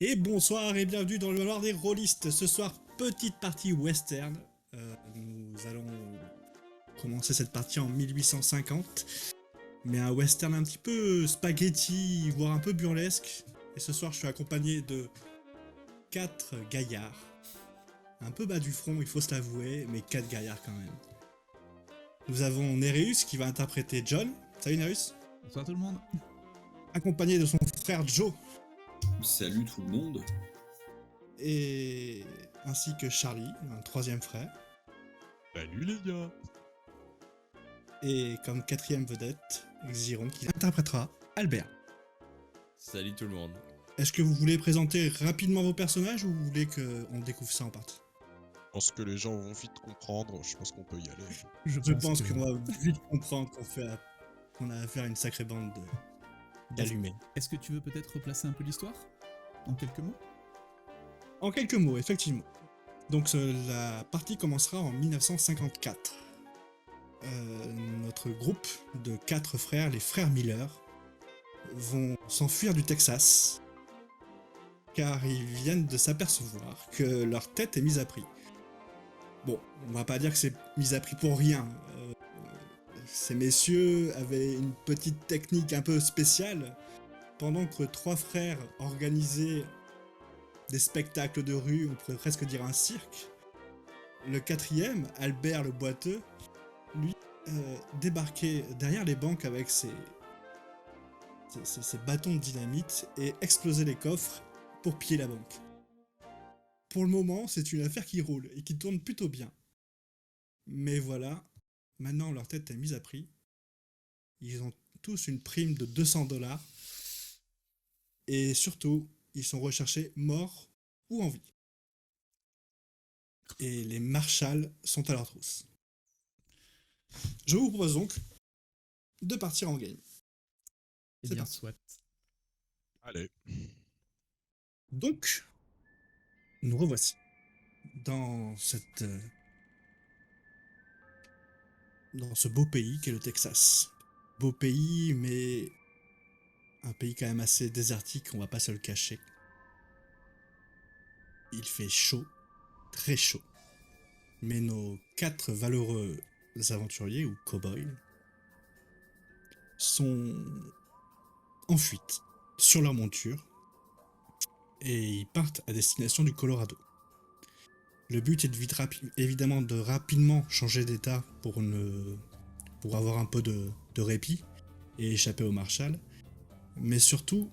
Et bonsoir et bienvenue dans le manoir des rôlistes. Ce soir, petite partie western. Nous allons commencer cette partie en 1850, mais un western un petit peu spaghetti, voire un peu burlesque. Et ce soir, je suis accompagné de 4 gaillards. Un peu bas du front, il faut se l'avouer, mais 4 gaillards quand même. Nous avons Nereus qui va interpréter John. Salut Nereus. Bonsoir tout le monde. Accompagné de son frère Joe. Salut tout le monde. Et ainsi que Charlie, un troisième frère. Salut les gars. Et comme quatrième vedette, Xiron qui interprétera Albert. Salut tout le monde. Est-ce que vous voulez présenter rapidement vos personnages ou vous voulez qu'on découvre ça en partie? Je pense que les gens vont vite comprendre, je pense qu'on peut y aller. Je pense qu'on va vite comprendre qu'on a affaire à une sacrée bande d'allumés. Est-ce que tu veux peut-être replacer un peu l'histoire en quelques mots? En quelques mots, effectivement. Donc la partie commencera en 1954. Notre groupe de 4 frères, les frères Miller, vont s'enfuir du Texas car ils viennent de s'apercevoir que leur tête est mise à prix. Bon, on va pas dire que c'est mis à prix pour rien. Ces messieurs avaient une petite technique un peu spéciale. Pendant que 3 frères organisaient des spectacles de rue, on pourrait presque dire un cirque, le quatrième, Albert le boiteux, lui, débarquait derrière les banques avec ses bâtons de dynamite et explosait les coffres pour piller la banque. Pour le moment, c'est une affaire qui roule et qui tourne plutôt bien. Mais voilà, maintenant leur tête est mise à prix. Ils ont tous une prime de 200$. Et surtout, ils sont recherchés morts ou en vie. Et les marshals sont à leur trousse. Je vous propose donc de partir en game. Eh C'est bien, parti. soit. Allez. Donc, nous revoici dans dans ce beau pays qu'est le Texas. Beau pays, mais un pays quand même assez désertique, on va pas se le cacher. Il fait chaud, très chaud. Mais nos 4 valeureux aventuriers, ou cow-boys, sont en fuite sur leur monture et ils partent à destination du Colorado. Le but est évidemment de rapidement changer d'état pour avoir un peu de répit et échapper au Marshall. Mais surtout,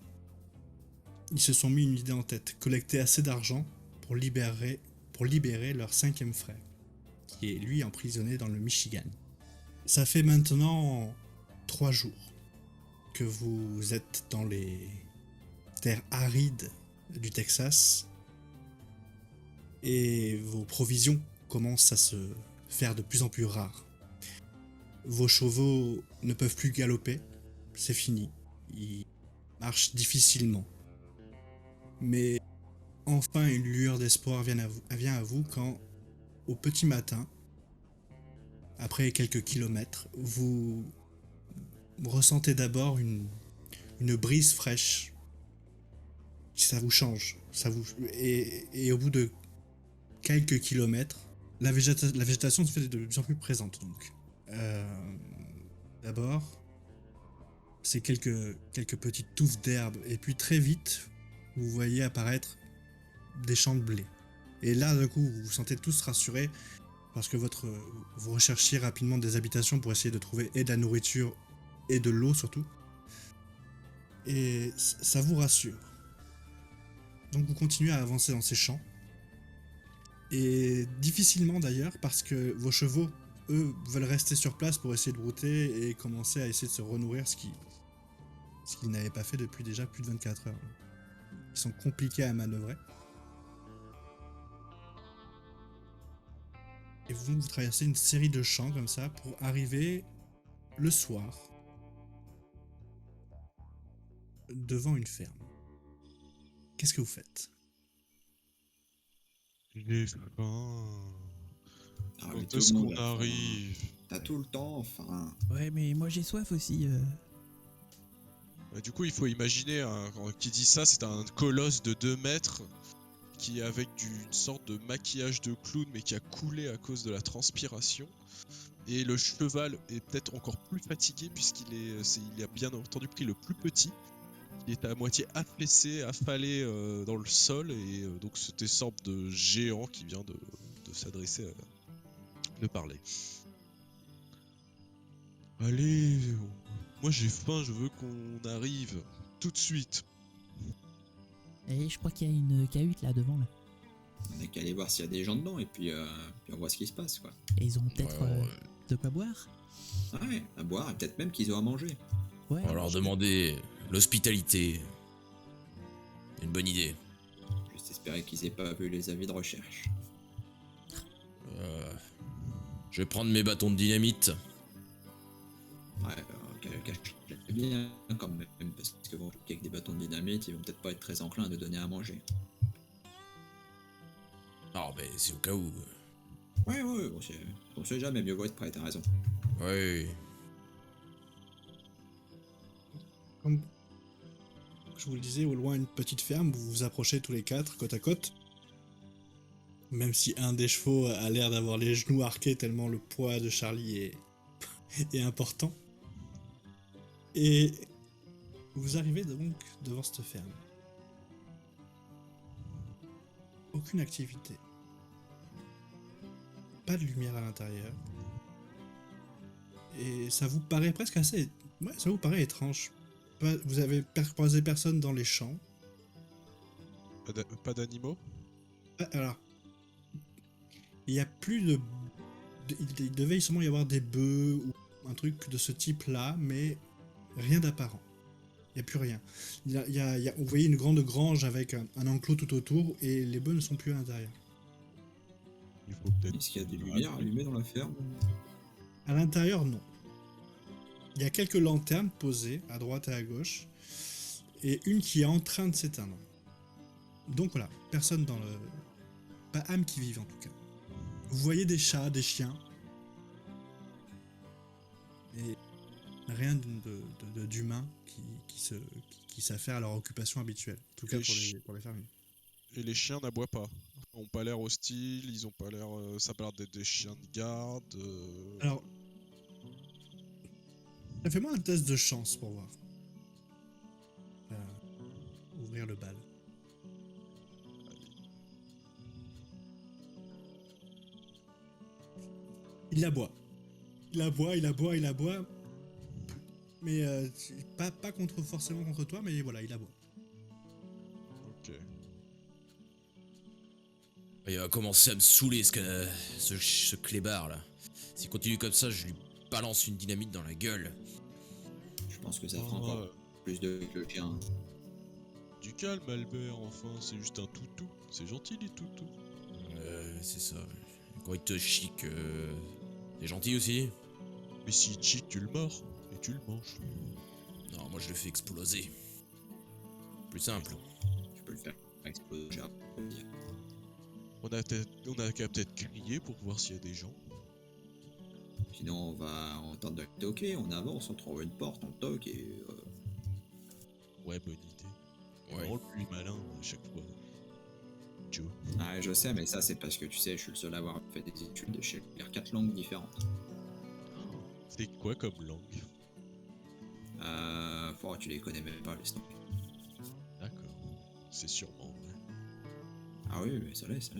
ils se sont mis une idée en tête, collecter assez d'argent pour libérer leur 5e frère, qui est lui emprisonné dans le Michigan. Ça fait maintenant 3 jours que vous êtes dans les terres arides du Texas et vos provisions commencent à se faire de plus en plus rares. Vos chevaux ne peuvent plus galoper, c'est fini, ils marchent difficilement. Mais enfin une lueur d'espoir vient à vous quand, au petit matin, après quelques kilomètres, vous ressentez d'abord une brise fraîche. Ça vous change. Et au bout de quelques kilomètres, la végétation se fait de plus en plus présente. Donc, d'abord, c'est quelques petites touffes d'herbe. Et puis très vite, vous voyez apparaître des champs de blé. Et là, d'un coup, vous vous sentez tous rassurés parce que vous recherchiez rapidement des habitations pour essayer de trouver et de la nourriture et de l'eau surtout. Et ça vous rassure. Donc vous continuez à avancer dans ces champs. Et difficilement d'ailleurs parce que vos chevaux, eux, veulent rester sur place pour essayer de brouter et commencer à essayer de se renourrir, ce qu'ils n'avaient pas fait depuis déjà plus de 24 heures. Ils sont compliqués à manœuvrer. Et vous traversez une série de champs comme ça pour arriver le soir devant une ferme. Qu'est-ce que vous faites? J'ai faim. Ah, mais Quand tout est-ce le monde qu'on a faim. arrive? T'as tout le temps faim. Ouais, mais moi j'ai soif aussi. Bah, du coup, il faut imaginer, qui dit ça, c'est un colosse de 2 mètres qui est avec une sorte de maquillage de clown mais qui a coulé à cause de la transpiration. Et le cheval est peut-être encore plus fatigué il a bien entendu pris le plus petit. Il est à moitié affaissé, affalé dans le sol et donc c'était sorte de géant qui vient de s'adresser, de parler. Allez, moi j'ai faim, je veux qu'on arrive tout de suite. Et je crois qu'il y a une cahute là devant là. On a qu'à aller voir s'il y a des gens dedans et puis on voit ce qui se passe, quoi. Et ils ont peut-être de quoi boire. Ah ouais, à boire et peut-être même qu'ils ont à manger. Ouais. On va leur demander l'hospitalité. Une bonne idée. Juste espérer qu'ils aient pas vu les avis de recherche. Je vais prendre mes bâtons de dynamite. Ouais, cache-les bien quand même, parce que bon, avec des bâtons de dynamite, ils vont peut-être pas être très enclins à nous donner à manger. Ah, ben c'est au cas où. Ouais, on sait jamais, mieux vaut être prêt, t'as raison. Ouais. Comme je vous le disais, au loin, une petite ferme, vous vous approchez tous les quatre, côte à côte. Même si un des chevaux a l'air d'avoir les genoux arqués tellement le poids de Charlie est important. Et vous arrivez donc devant cette ferme. Aucune activité. Pas de lumière à l'intérieur. Et ça vous paraît presque assez... Ouais, ça vous paraît étrange. Vous avez croisé personne dans les champs. Pas d'animaux? Alors, il y a plus de... Il devait seulement y avoir des bœufs ou un truc de ce type-là, mais rien d'apparent. Il n'y a plus rien. Vous voyez une grande grange avec un enclos tout autour et les bœufs ne sont plus à l'intérieur. Il faut peut-être... Est-ce qu'il y a des lumières allumées dans la ferme? À l'intérieur, non. Il y a quelques lanternes posées à droite et à gauche et une qui est en train de s'éteindre. Donc voilà, personne dans le... Pas âme qui vive en tout cas. Vous voyez des chats, des chiens. Et rien d'humain qui s'affaire à leur occupation habituelle. En tout cas pour les fermiers. Et les chiens n'aboient pas. Ils ont pas l'air hostiles, ils ont pas l'air... ça a pas l'air d'être des chiens de garde. Alors, fais-moi un test de chance pour voir. Ouvrir le bal. Il aboie. Il aboie. Mais pas forcément contre toi, mais voilà, il aboie. Ok. Il va commencer à me saouler ce clébard là. S'il continue comme ça, je lui balance une dynamite dans la gueule. Je pense que ça fera encore plus de que le chien. Du calme, Albert, enfin, c'est juste un toutou. C'est gentil, les toutous. C'est ça. Quand il te chic, t'es gentil aussi? Mais s'il chic, tu le mords. Et tu le manges. Non, moi je le fais exploser. Plus simple. Tu peux le faire exploser. j'ai envie de dire. On a qu'à peut-être crier pour voir s'il y a des gens. Sinon, on va entendre toquer, on avance, on trouve une porte, on toque et. Ouais, bonne idée. Ouais. On le plus malin à chaque fois. Joe. Ah, je sais, mais ça, c'est parce que tu sais, je suis le seul à avoir fait des études chez 4 langues différentes. C'est quoi comme langue? Tu les connais même pas, laisse tomber. D'accord. C'est sûrement vrai. Ah oui, mais ça l'est.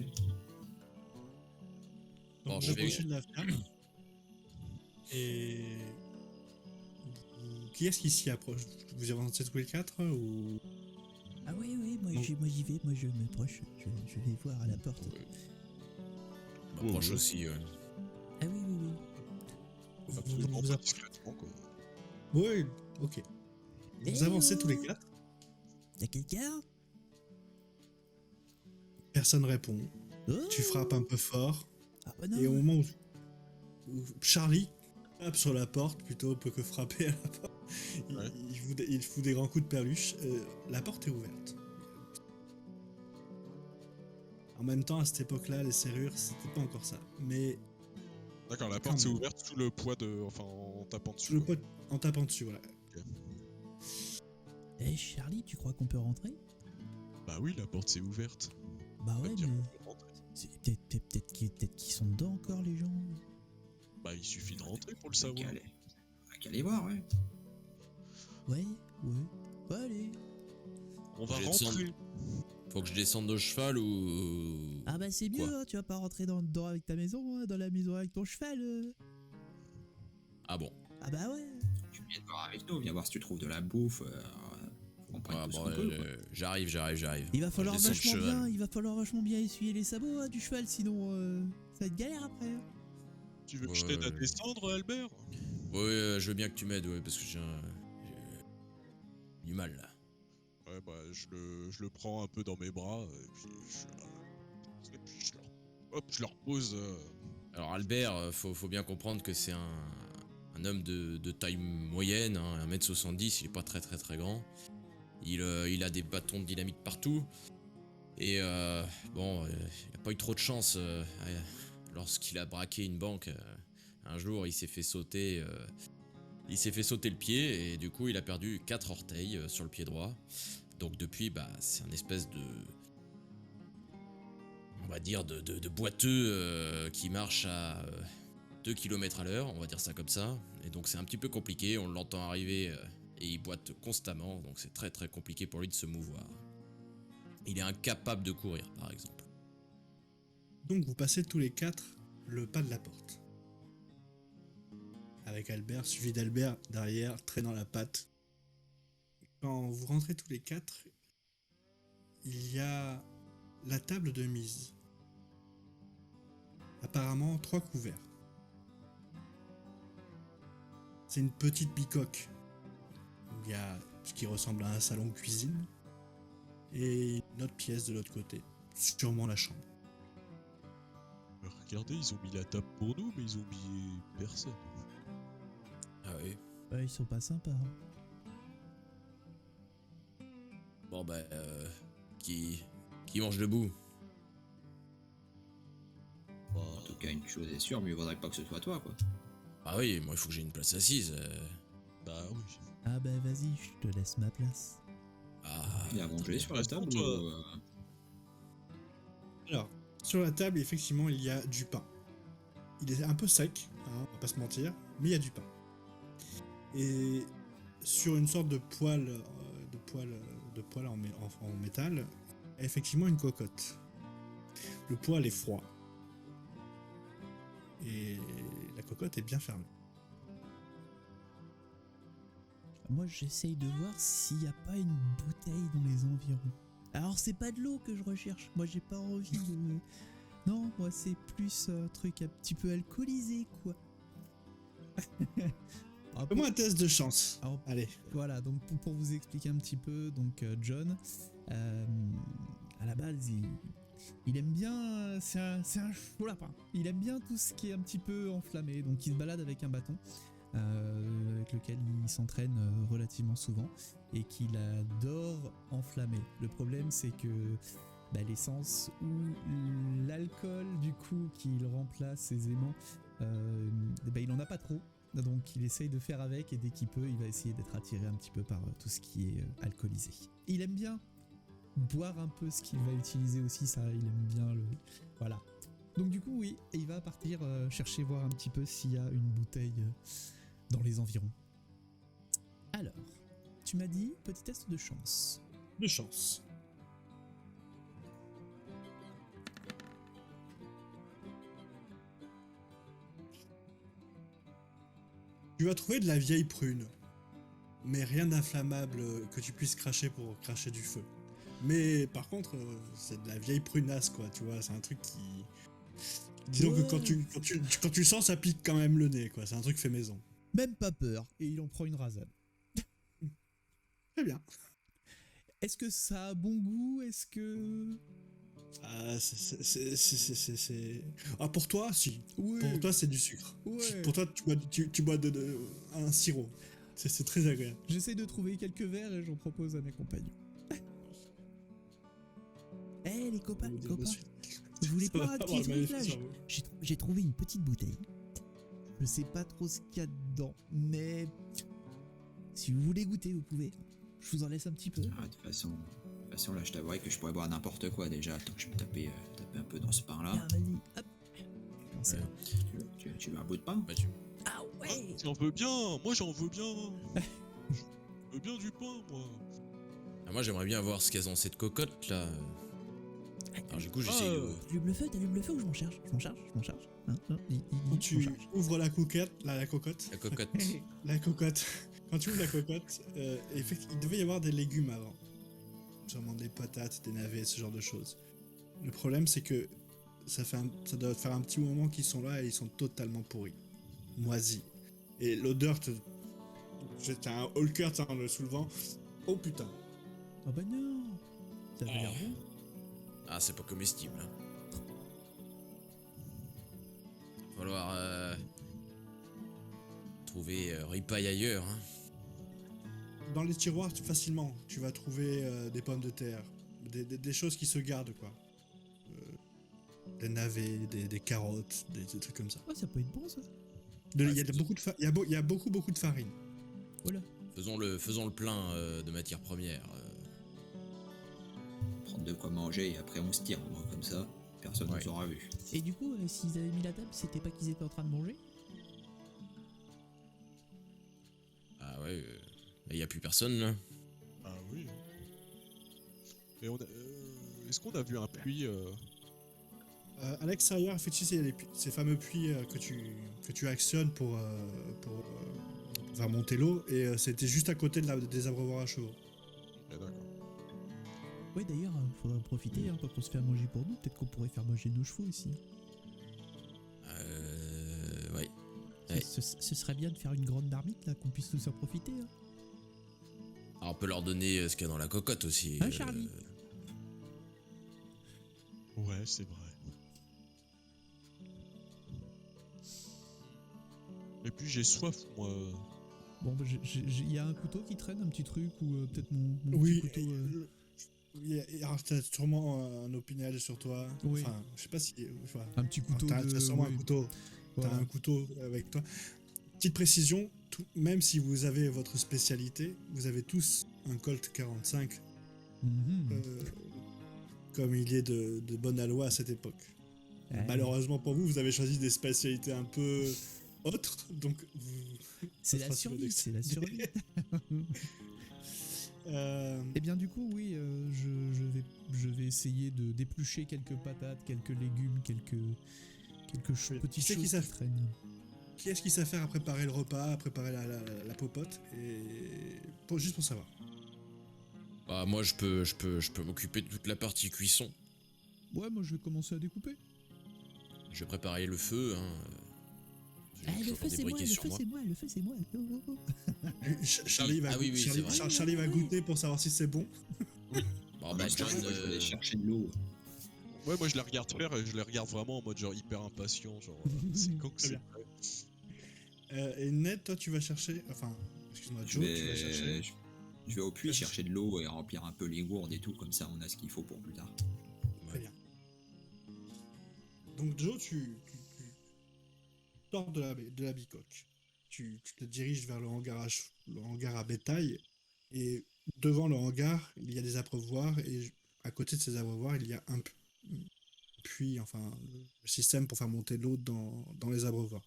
Bon, Donc je vous vais- approchez de la ferme. Et... Qui est-ce qui s'y approche? Vous avancez tous les quatre ou... Ah oui, moi Donc- j'y vais, moi je m'approche, je vais voir à la porte. M'approche aussi. Ah oui. Absolument vous pas appro- discrètement, quoi. Oui, ok. Vous avancez tous les quatre. Y'a quelqu'un? Personne répond. Oh Tu frappes un peu fort. Ah bah non. Et au moment où Charlie tape sur la porte, plutôt que frapper à la porte, Ouais. il fout des grands coups de perluche, la porte est ouverte. En même temps, à cette époque-là, les serrures, c'était pas encore ça. Mais D'accord, la Quand porte s'est même. ouverte sous le poids de... Enfin, en tapant dessus. sous le quoi. pot, en tapant dessus, voilà. Ok. Eh Charlie, tu crois qu'on peut rentrer? Bah oui, la porte s'est ouverte. Bah On va ouais, dire mais qu'on peut rentrer. peut-être qu'ils sont dedans encore les gens. Bah il suffit de rentrer pour le Qu'à savoir. aller- qu'à aller voir, ouais. Ouais. Ouais, allez. On va Je vais descendre. rentrer. Faut que je descende de cheval ou. Ah bah c'est mieux, Quoi hein, tu vas pas rentrer dedans avec ta maison, hein, dans la maison avec ton cheval. Ah bon. Ah bah ouais. Tu viens de voir avec nous, viens voir si tu trouves de la bouffe. Faut qu'on prenne Ah tout ce bon, qu'on peut, quoi. j'arrive. Il va falloir Je descends de cheval. vachement bien essuyer les sabots hein, du cheval, sinon ça va être galère après. Hein. Tu veux que je t'aide à Ouais. descendre, Albert? Ouais, je veux bien que tu m'aides, ouais, parce que j'ai du mal là. Ouais, bah je le prends un peu dans mes bras et puis je le repose. Alors Albert, faut bien comprendre que c'est un homme de taille moyenne, hein, 1m70, il est pas très grand. Il a des bâtons de dynamite partout. Et bon, il a pas eu trop de chance lorsqu'il a braqué une banque. Un jour, il s'est fait sauter le pied et du coup, il a perdu 4 orteils sur le pied droit. Donc depuis, bah, c'est un espèce de... On va dire de boiteux qui marche à 2 km à l'heure, on va dire ça comme ça. Et donc c'est un petit peu compliqué, on l'entend arriver et il boite constamment, donc c'est très compliqué pour lui de se mouvoir. Il est incapable de courir, par exemple. Donc vous passez tous les 4 le pas de la porte. Avec Albert, suivi d'Albert derrière, traînant la patte. Quand vous rentrez tous les 4, il y a la table de mise. Apparemment 3 couverts. C'est une petite bicoque. Il y a ce qui ressemble à un salon de cuisine et une autre pièce de l'autre côté, sûrement la chambre. Regardez, ils ont mis la table pour nous, mais ils ont mis personne. Ah oui. Ouais, ils sont pas sympas. Hein. Bon bah, qui mange debout? En tout cas, une chose est sûre, mieux vaudrait pas que ce soit toi, quoi. Ah oui, moi il faut que j'ai une place assise. Bah oui. Ah bah vas-y, je te laisse ma place. Ah, Il y a à manger sur la Reste pour table toi. ou, Alors, sur la table, effectivement, il y a du pain. Il est un peu sec, hein, on va pas se mentir, mais il y a du pain. Et sur une sorte de poêle, en métal, il y a effectivement une cocotte. Le poêle est froid. Et la cocotte est bien fermée. Moi j'essaye de voir s'il n'y a pas une bouteille dans les environs. Alors c'est pas de l'eau que je recherche, moi j'ai pas envie de... Non, moi c'est plus un truc un petit peu alcoolisé quoi. Alors, Fais-moi un test de chance. Alors, Allez. Voilà, donc pour vous expliquer un petit peu, donc John, à la base, il aime bien, c'est un chaud lapin. Il aime bien tout ce qui est un petit peu enflammé, donc il se balade avec un bâton avec lequel il s'entraîne relativement souvent et qu'il adore enflammer. Le problème, c'est que l'essence ou l'alcool du coup qu'il remplace aisément, il en a pas trop. Donc il essaye de faire avec et dès qu'il peut, il va essayer d'être attiré un petit peu par tout ce qui est alcoolisé. Il aime bien boire un peu ce qu'il va utiliser aussi, ça, il aime bien le... Voilà. Donc du coup, oui, il va partir chercher voir un petit peu s'il y a une bouteille dans les environs. Alors, tu m'as dit petit test de chance. De chance. Tu vas trouver de la vieille prune, mais rien d'inflammable que tu puisses cracher pour cracher du feu. Mais par contre, c'est de la vieille prunasse, quoi, tu vois, c'est un truc qui... Disons Ouais. que quand tu le sens, ça pique quand même le nez, quoi, c'est un truc fait maison. Même pas peur. Et il en prend une rasade. Très bien. Est-ce que ça a bon goût? Est-ce que... Ah, c'est... Ah, pour toi, si. Oui. Pour toi, c'est du sucre. Ouais. Pour toi, tu bois un sirop. C'est très agréable. J'essaie de trouver quelques verres et j'en propose à mes compagnons. Eh les copains, vous voulez pas un petit truc là? J'ai trouvé une petite bouteille. Je sais pas trop ce qu'il y a dedans, mais si vous voulez goûter, vous pouvez. Je vous en laisse un petit peu. Ah, de toute façon, là, je t'avouerai que je pourrais boire n'importe quoi déjà, tant que je me tapais un peu dans ce pain-là. Ah, vas-y, hop. Comment ça va? Tu veux un bout de pain? Bah, tu... Ah Ah, ouais. j'en veux bien, moi j'en veux bien. Je veux bien du pain, moi. Ah, moi, j'aimerais bien voir ce qu'il y a dans cette cocotte là. Alors, du coup, j'essaye de. T'allumes le feu ou je m'en charge? Je m'en charge. Hein, Quand je m'en tu charge. ouvres la cocotte, la cocotte, La cocotte. la cocotte, quand tu ouvres la cocotte, effectivement, il devait y avoir des légumes avant. Sûrement des patates, des navets, ce genre de choses. Le problème, c'est que ça doit faire un petit moment qu'ils sont là et ils sont totalement pourris, moisis. Et l'odeur j'étais un Hulker en le soulevant. Oh putain. Oh bah non. Ça avait l'air bon. Ah, c'est pas comestible. Hein. Va falloir trouver ripaille ailleurs. Hein. Dans les tiroirs, facilement, tu vas trouver des pommes de terre, des choses qui se gardent, quoi. Des navets, des carottes, des trucs comme ça. Oh, ça peut être bon ça. Il y a il y a beaucoup de farine. Voilà. Faisons le plein de matières premières. Prendre de quoi manger et après on se tire, moi, comme ça, personne Ouais. nous aura vu. Et du coup, s'ils avaient mis la table, c'était pas qu'ils étaient en train de manger? Ah ouais, il y a plus personne là. Ah oui. Et est-ce qu'on a vu un puits À l'extérieur, effectivement, il y a ces fameux puits que tu actionnes pour faire monter l'eau, et c'était juste à côté des abreuvoirs à chevaux. Ah, d'accord. Ouais, d'ailleurs, faudrait en profiter, hein, quand on se fait à manger pour nous, peut-être qu'on pourrait faire manger nos chevaux aussi. Ouais. Ce serait bien de faire une grande marmite, là, qu'on puisse tous en profiter. Hein. Alors, on peut leur donner ce qu'il y a dans la cocotte aussi. Hein, Charlie? Ouais, c'est vrai. Et puis j'ai soif, moi. Bon, bah, il y a un couteau qui traîne, un petit truc, ou peut-être mon Oui, petit couteau. alors t'as sûrement un opinel sur toi. Oui. Enfin, je sais pas si. Enfin, Un petit couteau t'as sûrement oui. un couteau. Voilà. T'as un couteau avec toi. Petite précision, même si vous avez votre spécialité, vous avez tous un Colt 45, Mhm. comme il est de bonne loi à cette époque. Ouais. Malheureusement pour vous, vous avez choisi des spécialités un peu autres, donc C'est ça la sera survie, c'est la survie. Et bien du coup, oui, je vais essayer de d'éplucher quelques patates, quelques légumes, quelques Oui. petites Qui c'est qui choses savent- qui traînent. Qui est-ce qui sait faire à préparer le repas, à préparer la popote, et juste pour savoir. Bah, moi, je peux m'occuper de toute la partie cuisson. Ouais, moi je vais commencer à découper. Je vais préparer le feu. Hein. J'ai Ah, le toujours feu des c'est moi, briquets le sur feu moi. c'est moi, le feu c'est moi. Oh, oh, oh. Charlie va, Ah oui, c'est vrai. Charlie va goûter pour savoir si c'est bon. Bon, bah, John, Moi, je vais aller chercher de l'eau. Ouais, moi je les regarde faire et je les regarde vraiment en mode genre hyper impatient. Genre, c'est quand que Très c'est bien. prêt. Et Ned, toi, tu vas chercher. Enfin, excuse-moi, Je Joe, tu vas chercher. je vais au puits Tu vas chercher de l'eau et remplir un peu les gourdes et tout, comme ça on a ce qu'il faut pour plus tard. Très bien. Donc, Joe, tu sors de la bicoque. Tu te diriges vers le hangar à bétail. Et devant le hangar, il y a des abreuvoirs. Et à côté de ces abreuvoirs, il y a un puits, enfin, le système pour faire monter l'eau dans les abreuvoirs.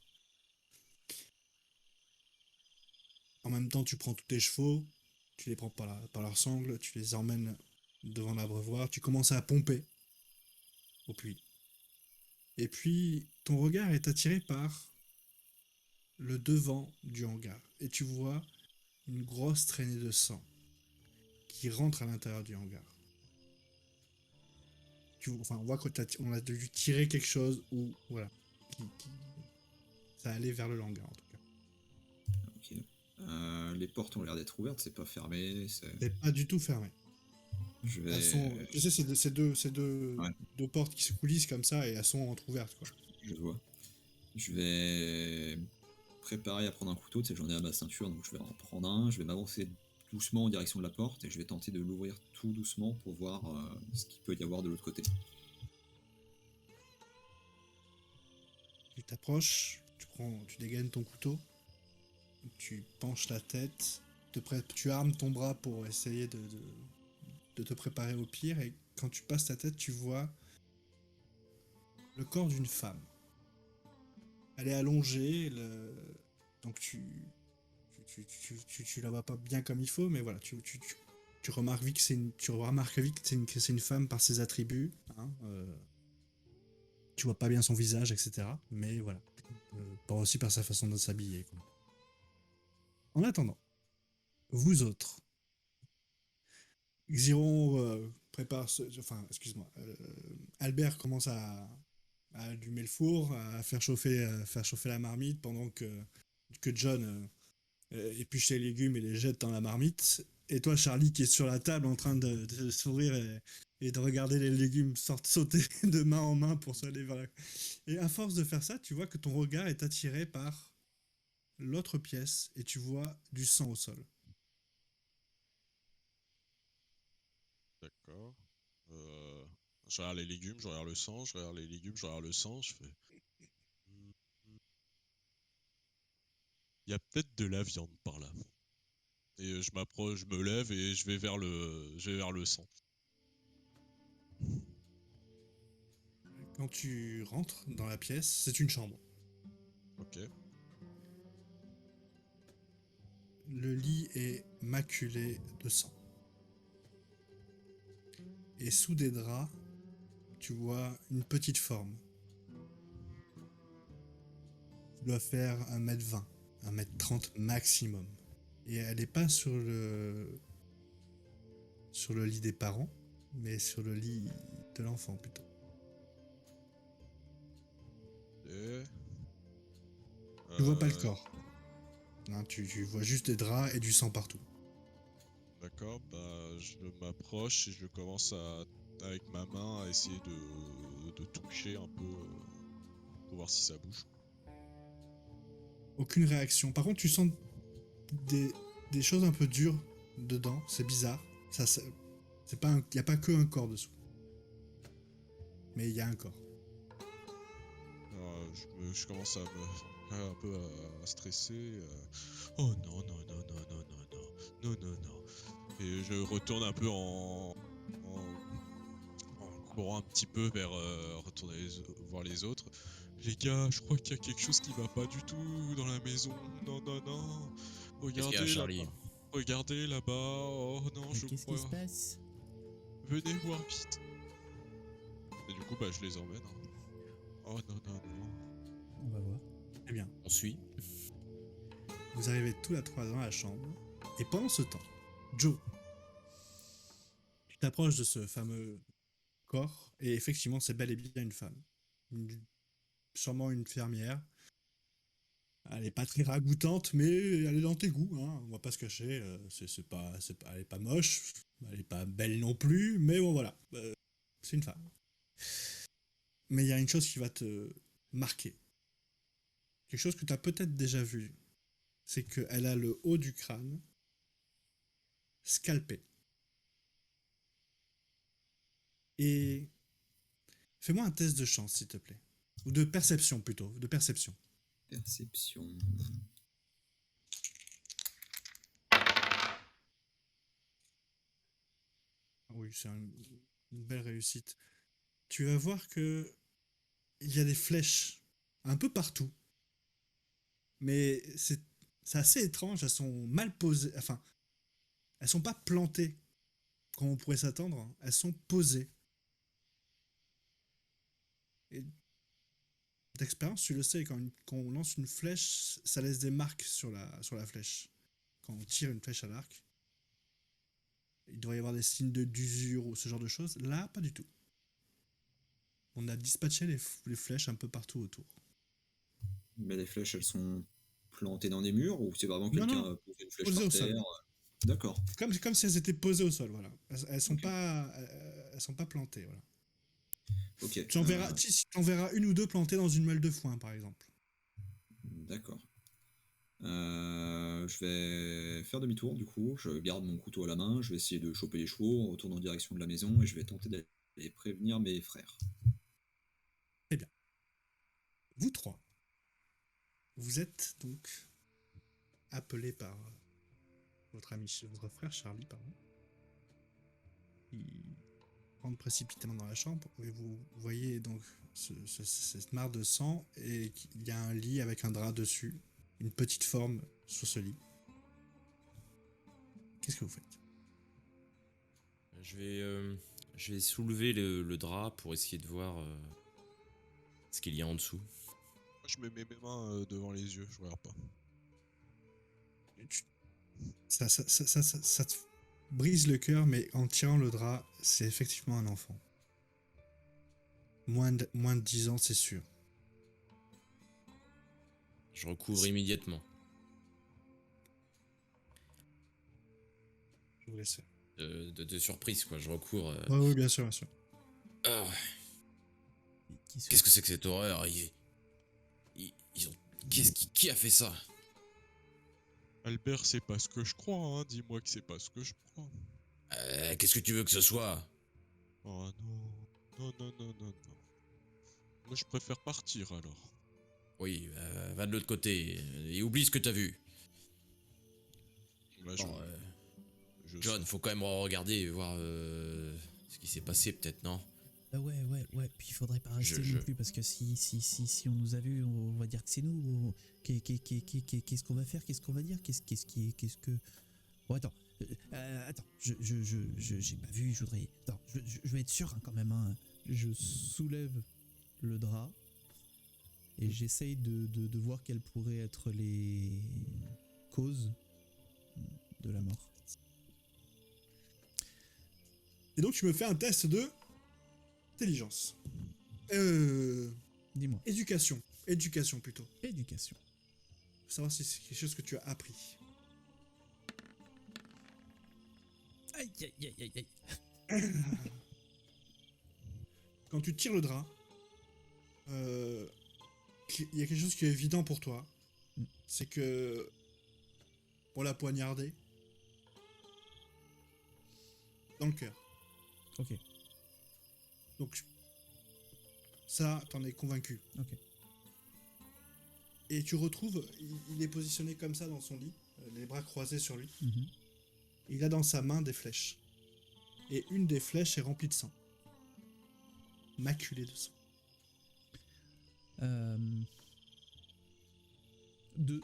En même temps, tu prends tous tes chevaux, tu les prends par leur sangle, tu les emmènes devant l'abreuvoir, tu commences à pomper au puits. Et puis, ton regard est attiré par le devant du hangar. Et tu vois une grosse traînée de sang qui rentre à l'intérieur du hangar. Enfin, on voit qu'on a dû tirer quelque chose ou voilà. Ça allait vers le hangar en tout cas. Ok. Les portes ont l'air d'être ouvertes, c'est pas fermé. C'est pas du tout fermé. Je vais. Elles sont, tu sais, c'est Ouais. deux portes qui se coulissent comme ça et elles sont entrouvertes, quoi. Je vois. Je vais préparer à prendre un couteau, tu sais, j'en ai à ma ceinture, donc je vais en prendre un, je vais m'avancer doucement en direction de la porte et je vais tenter de l'ouvrir tout doucement pour voir ce qu'il peut y avoir de l'autre côté. Tu t'approches, tu dégaines ton couteau, tu penches la tête tu armes ton bras pour essayer de te préparer au pire, et quand tu passes ta tête, tu vois le corps d'une femme. Elle est allongée, donc tu la vois pas bien comme il faut, mais voilà, tu remarques vite que c'est une femme par ses attributs. Hein, tu vois pas bien son visage, etc. Mais voilà, pas aussi par sa façon de s'habiller, quoi. En attendant, vous autres, Xiron prépare, enfin, excuse-moi, Albert commence à allumer le four, à faire chauffer la marmite pendant que John épluche les légumes et les jette dans la marmite. Et toi, Charlie, qui est sur la table en train de sourire et de regarder les légumes sauter de main en main pour s'aller vers la... Et à force de faire ça, tu vois que ton regard est attiré par l'autre pièce et tu vois du sang au sol. D'accord. Je regarde les légumes, je regarde le sang, je regarde les légumes, je regarde le sang, je fais. Il y a peut-être de la viande par là. Et je m'approche, je me lève et je vais vers le sang. Quand tu rentres dans la pièce, c'est une chambre. Ok. Le lit est maculé de sang. Et sous des draps, tu vois une petite forme. Qui doit faire 1m20, 1m30 maximum. Et elle n'est pas sur le lit des parents, mais sur le lit de l'enfant plutôt. Et... Tu vois pas le corps. Hein, tu vois juste des draps et du sang partout. D'accord, bah je m'approche et je commence avec ma main, à essayer de toucher un peu pour voir si ça bouge. Aucune réaction. Par contre, tu sens des, des choses un peu dures dedans. C'est bizarre. C'est pas y a pas que un corps dessous. Mais il y a un corps. Alors, je commence un peu à stresser. Oh non, non, non, non, non, non, non, non, non, non. Et je retourne un peu en courant un petit peu vers retourner voir les autres. Les gars, je crois qu'il y a quelque chose qui va pas du tout dans la maison. Non, non, non. Qu'est-ce qu'il y a, Regardez Charlie? là-bas. Regardez là-bas. Oh non, Mais je qu'est-ce crois. qui se passe? Venez voir vite. Et du coup, bah, je les emmène. Hein. Oh non, non, non. On va voir. Eh bien, On suit. vous arrivez tous les trois dans la chambre. Et pendant ce temps, Joe, tu t'approches de ce fameux corps. Et effectivement, c'est bel et bien une femme. Sûrement une fermière. Elle est pas très ragoûtante, mais elle est dans tes goûts, hein. On va pas se cacher. Elle est pas moche, elle est pas belle non plus, mais bon voilà, c'est une femme. Mais il y a une chose qui va te marquer, quelque chose que tu as peut-être déjà vu, c'est qu'elle a le haut du crâne scalpé. Et fais-moi un test de chance, s'il te plaît, ou de perception plutôt, de perception. Perception. Oui, c'est une belle réussite. Tu vas voir que il y a des flèches un peu partout. Mais c'est assez étrange, elles sont mal posées, enfin, elles sont pas plantées comme on pourrait s'attendre, hein. Elles sont posées. Et d'expérience, tu le sais, quand on lance une flèche, ça laisse des marques sur la flèche. Quand on tire une flèche à l'arc, il devrait y avoir des signes d'usure ou ce genre de choses. Là, pas du tout. On a dispatché les flèches un peu partout autour. Mais les flèches, elles sont plantées dans des murs ou c'est vraiment Non, quelqu'un non, a posé une flèche posées par au sol. terre? D'accord. Comme si elles étaient posées au sol, voilà. Elles sont Ok. pas, elles sont pas plantées, voilà. Ok. Tu en verras une ou deux plantées dans une meule de foin, par exemple. D'accord. Je vais faire demi-tour du coup, je garde mon couteau à la main, je vais essayer de choper les chevaux, on retourne en direction de la maison et je vais tenter d'aller prévenir mes frères. Eh bien, vous trois, vous êtes donc appelés par votre frère Charlie, pardon, il rentre précipitamment dans la chambre et vous voyez donc cette mare de sang et il y a un lit avec un drap dessus, une petite forme sur ce lit. Qu'est-ce que vous faites? Je vais soulever le drap pour essayer de voir ce qu'il y a en dessous. Moi, je mets mes mains devant les yeux, je regarde pas. Ça te brise le cœur, mais en tirant le drap, c'est effectivement un enfant. Moins de 10 ans, c'est sûr. Je recouvre immédiatement. Je vous laisse faire. De surprise, quoi. Je recours. Oui, bien sûr, bien sûr. Ah, qu'est-ce que c'est que cette horreur? Ils ont. Qui a fait ça? Albert, c'est pas ce que je crois, hein. Dis-moi que c'est pas ce que je crois. Qu'est-ce que tu veux que ce soit? Oh non. Non, non, non, non, non. Moi, je préfère partir alors. Oui, va de l'autre côté et oublie ce que t'as vu. Là, Bon, je John, sors. faut quand même regarder et voir ce qui s'est passé, peut-être, non? Ouais. Puis il faudrait pas rester Je- non plus parce que si on nous a vus, on va dire que c'est nous. Qu'est-ce qu'on va faire? Qu'est-ce qu'on va dire? Qu'est-ce que. Bon, attends. Attends. J'ai pas vu. Je voudrais. Attends. Je vais être sûr hein, quand même. Hein. Je soulève le drap et j'essaye de voir quelles pourraient être les causes de la mort. Et donc, tu me fais un test de intelligence. Dis-moi. Éducation plutôt. Éducation. Faut savoir si c'est quelque chose que tu as appris. Aïe. Quand tu tires le drap, il y a quelque chose qui est évident pour toi. C'est que pour la poignarder dans le cœur. Ok. Donc ça, t'en es convaincu. Ok. Et tu retrouves, il est positionné comme ça dans son lit, les bras croisés sur lui. Mhm. Il a dans sa main des flèches. Et une des flèches est remplie de sang. Maculée de sang.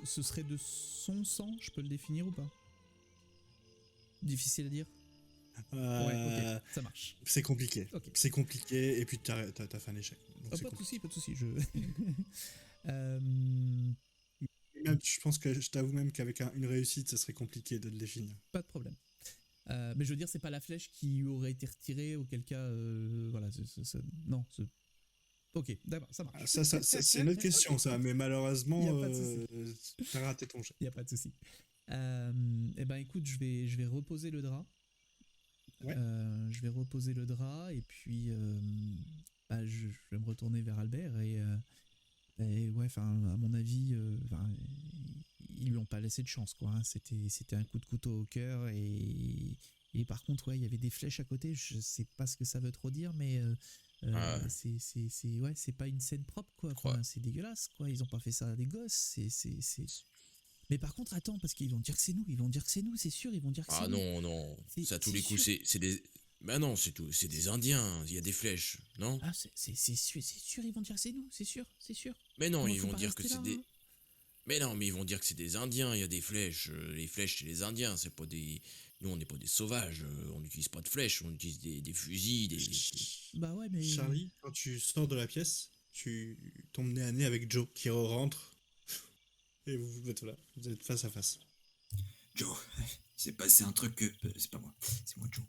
Ce serait de son sang, je peux le définir ou pas? Difficile à dire. Ouais, ok, ça marche. C'est compliqué. Ok. C'est compliqué, et puis t'as fait un échec. Donc Oh, c'est pas de compliqué. souci, je. Même, je pense que je t'avoue même qu'avec une réussite, ce serait compliqué de le définir. Pas de problème. Mais je veux dire, c'est pas la flèche qui aurait été retirée, auquel cas, voilà, non, ok, d'accord, ça marche. Ah, ça, c'est une autre question, ça, mais Y malheureusement, a pas de t'as raté ton jet. Y a pas de souci. Eh ben, écoute, je vais reposer le drap. Ouais. Je vais reposer le drap et puis je vais me retourner vers Albert et ouais, enfin, à mon avis, ils lui ont pas laissé de chance, quoi. Hein. C'était un coup de couteau au cœur et par contre, ouais, il y avait des flèches à côté. Je sais pas ce que ça veut trop dire, mais Ah. c'est pas une scène propre, quoi. Crois. Enfin, c'est dégueulasse, quoi. Ils ont pas fait ça à des gosses. Mais par contre, attends, parce qu'ils vont dire que c'est nous. Ils vont dire que c'est nous, c'est sûr. Ils vont dire que c'est Ah nous. non, C'est- ça à tous c'est les coups, sûr. c'est des. Bah non, c'est tout, c'est des Indiens, il y a des flèches, non? Ah, c'est sûr, ils vont dire que c'est nous, c'est sûr. Mais non, Comment ils faut vont pas dire que rester c'est là, des. hein? Mais non, mais ils vont dire que c'est des Indiens, il y a des flèches. Les flèches, c'est les Indiens, c'est pas des. Nous, on n'est pas des sauvages, on n'utilise pas de flèches, on utilise des fusils, des. Bah ouais, mais. Charlie, quand tu sors de la pièce, tu tombes nez à nez avec Joe qui rentre. Et vous êtes là, vous êtes face à face. Joe, il s'est passé un truc que. C'est pas moi, c'est moi, Joe.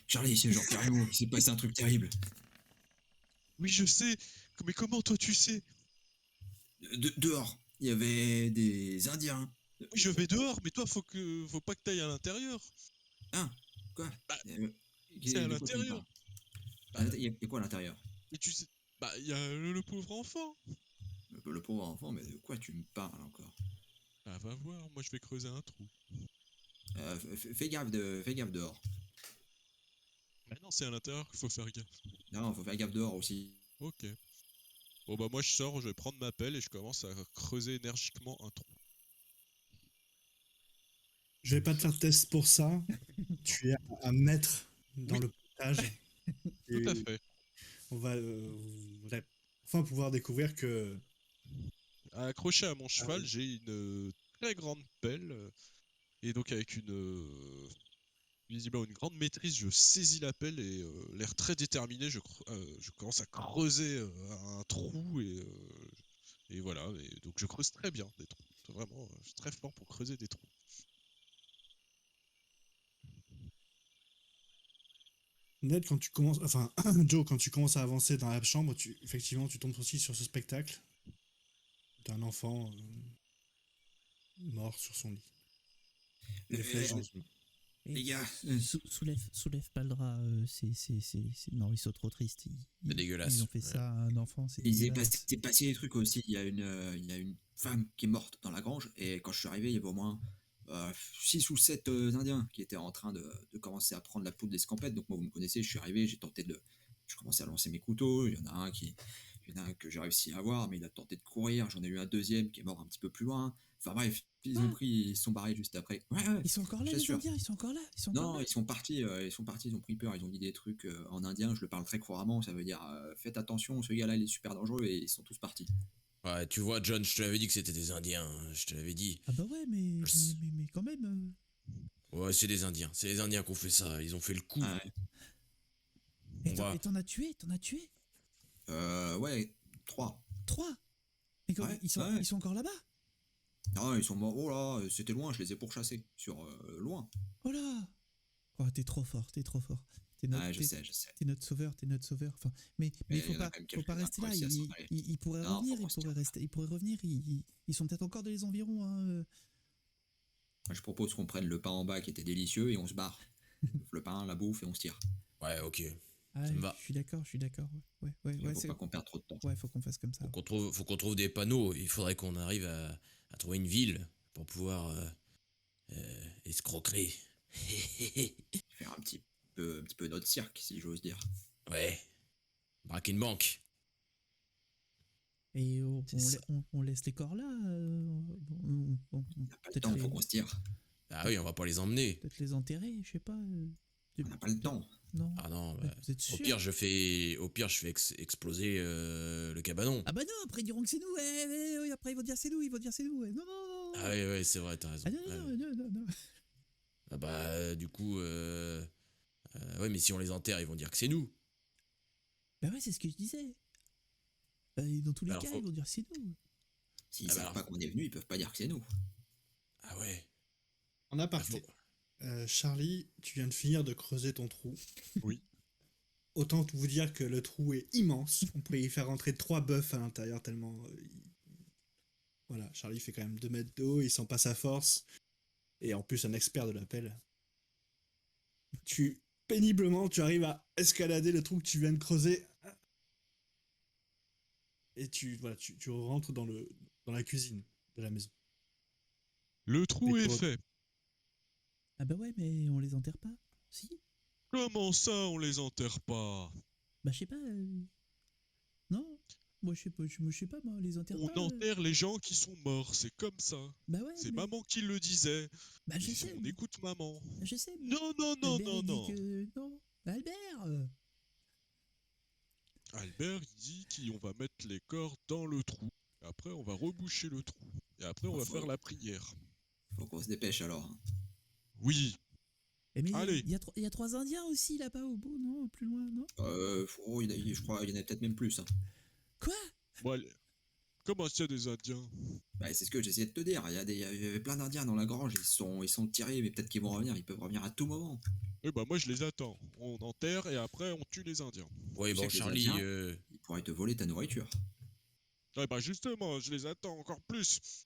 Charlie, c'est genre carrément, il s'est passé un truc terrible. Oui, je sais. Mais comment toi tu sais? Dehors, il y avait des Indiens. Oui, je vais dehors, mais toi, faut pas que t'ailles à l'intérieur. Hein? Quoi? Bah, Euh, c'est à de quoi tu me l'intérieur. parles? Bah, Il y a quoi à l'intérieur? mais tu sais. Bah, il y a le pauvre enfant. Le pauvre enfant, mais de quoi tu me parles encore? Bah, va voir, moi je vais creuser un trou. Fais gaffe dehors. Bah non, c'est à l'intérieur qu'il faut faire gaffe. Non, faut faire gaffe dehors aussi. Ok. Bon bah moi je sors, je vais prendre ma pelle et je commence à creuser énergiquement un trou. Je vais pas te faire de test pour ça. Tu es un maître dans Oui. le pilotage. Tout à Et fait. on va enfin pouvoir découvrir que Accroché à mon Ah cheval, oui. j'ai une très grande pelle. Et donc avec visiblement une grande maîtrise, je saisis la pelle et l'air très déterminé, je commence à creuser un trou et voilà. Et donc je creuse très bien des trous. Vraiment, je suis très fort pour creuser des trous. Ned, quand tu commences, enfin Joe, quand tu commences à avancer dans la chambre, effectivement, tu tombes aussi sur ce spectacle d'un enfant mort sur son lit. Les flèches dans le dos. Les gars, Soulève pas le drap. Non, ils sont trop tristes. C'est dégueulasse. Ils ont fait Ouais. ça à un enfant, c'est il dégueulasse. s'est passé des trucs aussi. Il y a une femme qui est morte dans la grange, et quand je suis arrivé, il y avait au moins 6 ou 7 Indiens qui étaient en train de commencer à prendre la poudre d'escampette. Donc moi, vous me connaissez, je suis arrivé, je commençais à lancer mes couteaux. Il y en a un que j'ai réussi à avoir, mais il a tenté de courir. J'en ai eu un deuxième qui est mort un petit peu plus loin. Enfin bref, ils sont barrés juste après. Ouais, Ils sont encore là, je les t'assure. Indiens. Ils sont encore là. Ils sont encore Non, là. ils sont partis, ils ont pris peur, ils ont dit des trucs en indien, je le parle très couramment, ça veut dire faites attention, ce gars-là il est super dangereux, et ils sont tous partis. Ouais, tu vois, John, je te l'avais dit que c'était des Indiens. Hein, je te l'avais dit. Ah bah ouais, mais quand même. Ouais, c'est des Indiens. C'est les Indiens qui ont fait ça. Ils ont fait le coup. Ah ouais. On va. Et t'en as tué. Ouais, 3. 3. Mais Ouais, ils ouais. sont encore là-bas. Non, ils sont morts, oh là, c'était loin, je les ai pourchassés, sur loin. Oh là. Oh, t'es trop fort. T'es Ouais, je sais. t'es notre sauveur. Enfin, mais Mais faut il y en a pas, quand même faut pas quelques-uns rester qui ont là. réussi à s'en aller. Il pourrait Non, revenir. faut pas se dire. Il pourrait revenir. Ils sont peut-être encore dans les environs. Hein. Je propose qu'on prenne le pain en bas qui était délicieux et on se barre. Le pain, la bouffe et on se tire. Ouais, ok. Ah, Ça me va. je suis d'accord. Ouais, Il faut c'est... pas qu'on perde trop de temps. Ouais, faut qu'on fasse comme ça. Faut qu'on trouve des panneaux. Il faudrait qu'on arrive à trouver une ville pour pouvoir escroquer. Faire un petit peu notre cirque, si j'ose dire. Ouais. Braquer une banque. Et C'est ça. on laisse les corps là. On n'a pas le Peut-être temps, faut qu'on se tire. Ah oui, on va pas les emmener. peut-être les enterrer, je sais pas. On n'a pas le temps. Non. Ah non, bah, Vous êtes sûr? au pire, je fais exploser le cabanon. Ah bah non, après ils diront que c'est nous. Oui, après ils vont dire c'est nous, ouais. Non, non, non. Ah ouais, c'est vrai, t'as raison. Ah non, Ouais. non. Ah bah, du coup, ouais, mais si on les enterre, ils vont dire que c'est nous. Bah ouais, c'est ce que je disais. Dans tous les Alors, cas, faut- ils vont dire c'est nous. S'ils Ah bah savent alors. pas qu'on est venu, ils peuvent pas dire que c'est nous. Ah ouais. En aparté, Charlie, tu viens de finir de creuser ton trou. Oui. Autant vous dire que le trou est immense. On pourrait y faire rentrer 3 bœufs à l'intérieur tellement. Voilà, Charlie fait quand même 2 mètres de haut, il sent pas sa force. Et en plus, un expert de la pelle. Péniblement, tu arrives à escalader le trou que tu viens de creuser. Et tu rentres dans la cuisine de la maison. Le trou Et est pour- fait. Ah bah ouais, mais on les enterre pas. Si. Comment ça, on les enterre pas? Bah je sais pas. Non. Moi je sais pas, moi, les enterre On pas. enterre les gens qui sont morts, c'est comme ça. Bah ouais. C'est mais... maman qui le disait. Bah je sais. On écoute maman. Je sais. Mais... Non, non, non, Albert, non, il dit non. que non. Albert. Albert, il dit qu'on va mettre les corps dans le trou. Et après, on va reboucher le trou. Et après, on va faire la prière. Faut qu'on se dépêche alors. Oui. Mais Allez. il y a 3 Indiens aussi là-bas au bout, non? Plus loin, non? Je crois qu'il y en a peut-être même plus. Hein. Quoi? Bon, allez. Comment ça, des Indiens? Bah, c'est ce que j'essayais de te dire. Il y avait plein d'Indiens dans la grange. Ils sont tirés, mais peut-être qu'ils vont revenir. Ils peuvent revenir à tout moment. Eh bah, moi, je les attends. On enterre et après, on tue les Indiens. Ouais, Tu bon, sais que les Charlie, Indiens- Ils pourraient te voler ta nourriture. Eh bah, justement, je les attends encore plus.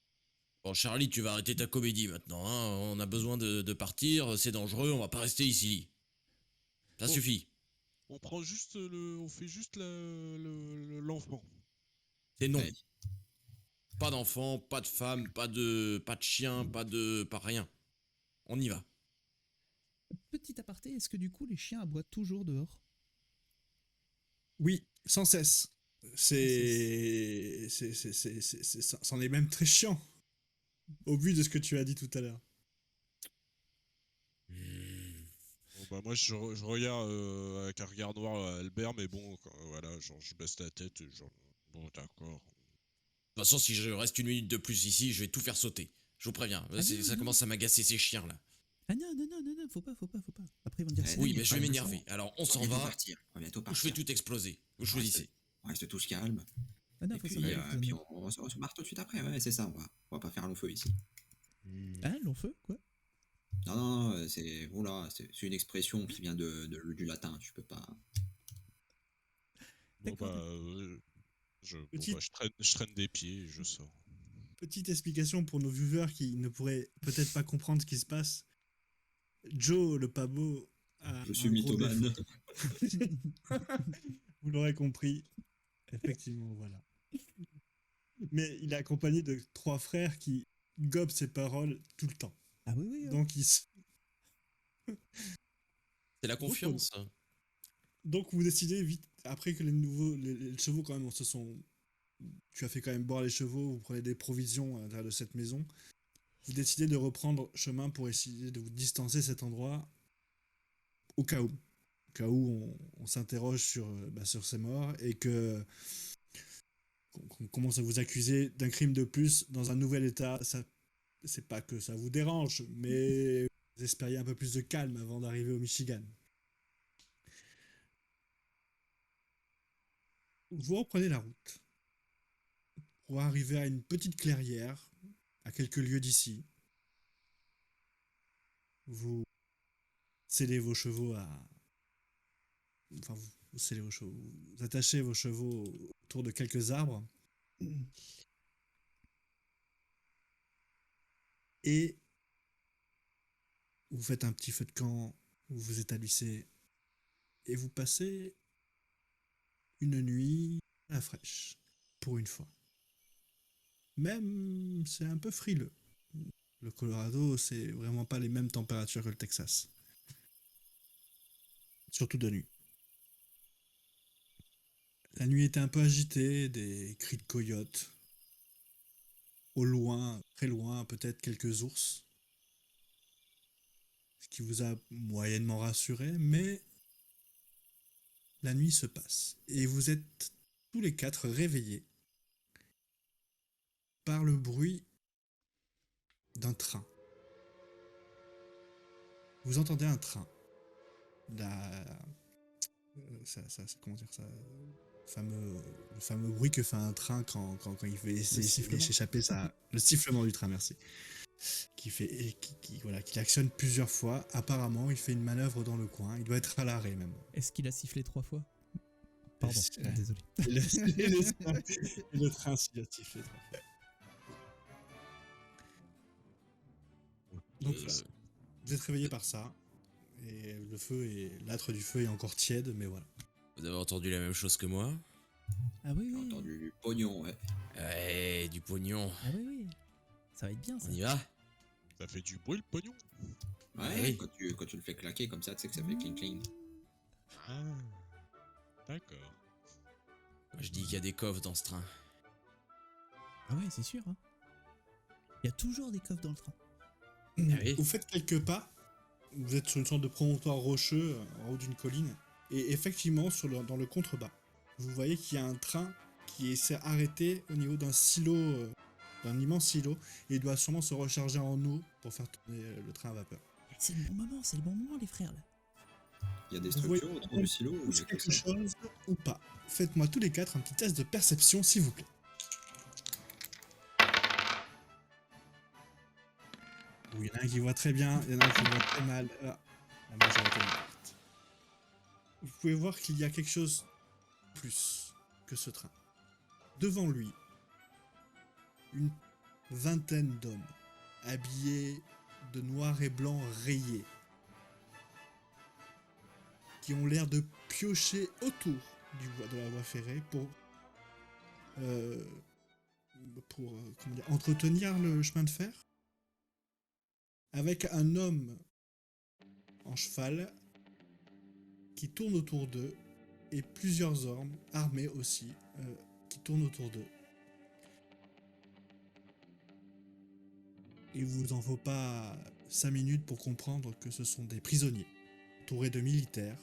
bon, Charlie, tu vas arrêter ta comédie maintenant. Hein. On a besoin de partir. C'est dangereux. On va pas rester ici. Ça Bon. suffit. On prend juste on fait juste l'enfant. C'est non. Ouais. Pas d'enfant, pas de femme, pas de chien, pas rien. On y va. Petit aparté, est-ce que du coup les chiens aboient toujours dehors? Oui, sans cesse. C'en est même très chiant. Au vu de ce que tu as dit tout à l'heure. Bah, moi, je regarde avec un regard noir à Albert, mais bon, voilà, genre, je baisse la tête, genre, bon, d'accord. De toute façon, si je reste une minute de plus ici, je vais tout faire sauter. Je vous préviens, Ah non, ça non. commence à m'agacer ces chiens là. Ah non, faut pas. Après, ils vont dire ça. Oui, Oui, mais je vais pas de m'énerver. temps. Alors on On s'en va bientôt va, partir. On va bientôt ou je fais partir. tout exploser. Vous On choisissez. on reste tous calmes. Ah non, Et faut s'en puis, aller. puis on se marre tout de suite après. Ouais, c'est ça. On va pas faire un long feu ici. Ah, long feu, quoi. Non, non, non, c'est voilà, c'est une expression qui vient du latin. Tu peux pas. Bon, D'accord. bah, Petite, je traîne des pieds et je sors. petite explication pour nos viewers qui ne pourraient peut-être pas comprendre ce qui se passe. Joe, le pabo, a Je suis un gros mythomane. défaut. Vous l'aurez compris. Effectivement, voilà. Mais il est accompagné de 3 frères qui gobent ses paroles tout le temps. Ah oui, oui. Donc, C'est la confiance. donc vous décidez vite, après que les chevaux quand même se sont... Tu as fait quand même boire les chevaux, vous prenez des provisions à l'intérieur de cette maison. Vous décidez de reprendre chemin pour essayer de vous distancer de cet endroit au cas où. Au cas où on s'interroge sur ces morts et qu'on commence à vous accuser d'un crime de plus dans un nouvel état. C'est pas que ça vous dérange, mais vous espériez un peu plus de calme avant d'arriver au Michigan. Vous reprenez la route pour arriver à une petite clairière à quelques lieues d'ici. Vous scellez vos chevaux vous scellez vos chevaux, vous attachez vos chevaux autour de quelques arbres et vous faites un petit feu de camp, vous vous établissez et vous passez une nuit à la fraîche, pour une fois. Même, c'est un peu frileux. Le Colorado, c'est vraiment pas les mêmes températures que le Texas. Surtout de nuit. La nuit était un peu agitée, des cris de coyotes. Au loin, très loin, peut-être quelques ours. Ce qui vous a moyennement rassuré, mais la nuit se passe. Et vous êtes tous les 4 réveillés par le bruit d'un train. Vous entendez un train. Comment dire ça, le fameux bruit que fait un train quand il veut essayer sifflement. s'échapper, le sifflement du train, merci. Voilà, qui actionne plusieurs fois. Apparemment, il fait une manœuvre dans le coin. Il doit être à l'arrêt même. Est-ce qu'il a sifflé 3 fois? Pardon, Ouais. désolé. Et le train s'y a sifflé 3 fois. Donc voilà, vous êtes réveillé par ça. Et l'âtre du feu est encore tiède, mais voilà. Vous avez entendu la même chose que moi? Ah oui, J'ai oui. entendu du pognon, ouais. Ouais, du pognon. Ah oui, oui. Ça va être bien, ça. On y va? Ça fait du bruit le pognon. Ouais, Oui. quand tu le fais claquer comme ça, tu sais que ça fait cling cling. Ah, d'accord. Moi, je dis qu'il y a des coffres dans ce train. Ah ouais, c'est sûr. Hein. Il y a toujours des coffres dans le train. oui. Vous faites quelques pas. Vous êtes sur une sorte de promontoire rocheux en haut d'une colline. Et effectivement, dans le contrebas, vous voyez qu'il y a un train qui s'est arrêté au niveau d'un silo, d'un immense silo. Et il doit sûrement se recharger en eau pour faire tourner le train à vapeur. C'est le bon moment, les frères, là. Il y a des Vous structures voyez autour du silo ou il y a que quelque ça? chose ou pas. Faites-moi tous les 4 un petit test de perception, s'il vous plaît. Oui, il y en a un qui voit très bien, il y en a un qui voit très mal. Ah, la majorité est morte. Vous pouvez voir qu'il y a quelque chose de plus que ce train. Devant lui, une vingtaine d'hommes, habillés de noir et blanc rayés, qui ont l'air de piocher autour de la voie ferrée pour entretenir le chemin de fer, avec un homme en cheval qui tourne autour d'eux et plusieurs hommes armés aussi qui tournent autour d'eux. Il vous en faut pas 5 minutes pour comprendre que ce sont des prisonniers. entouré de militaires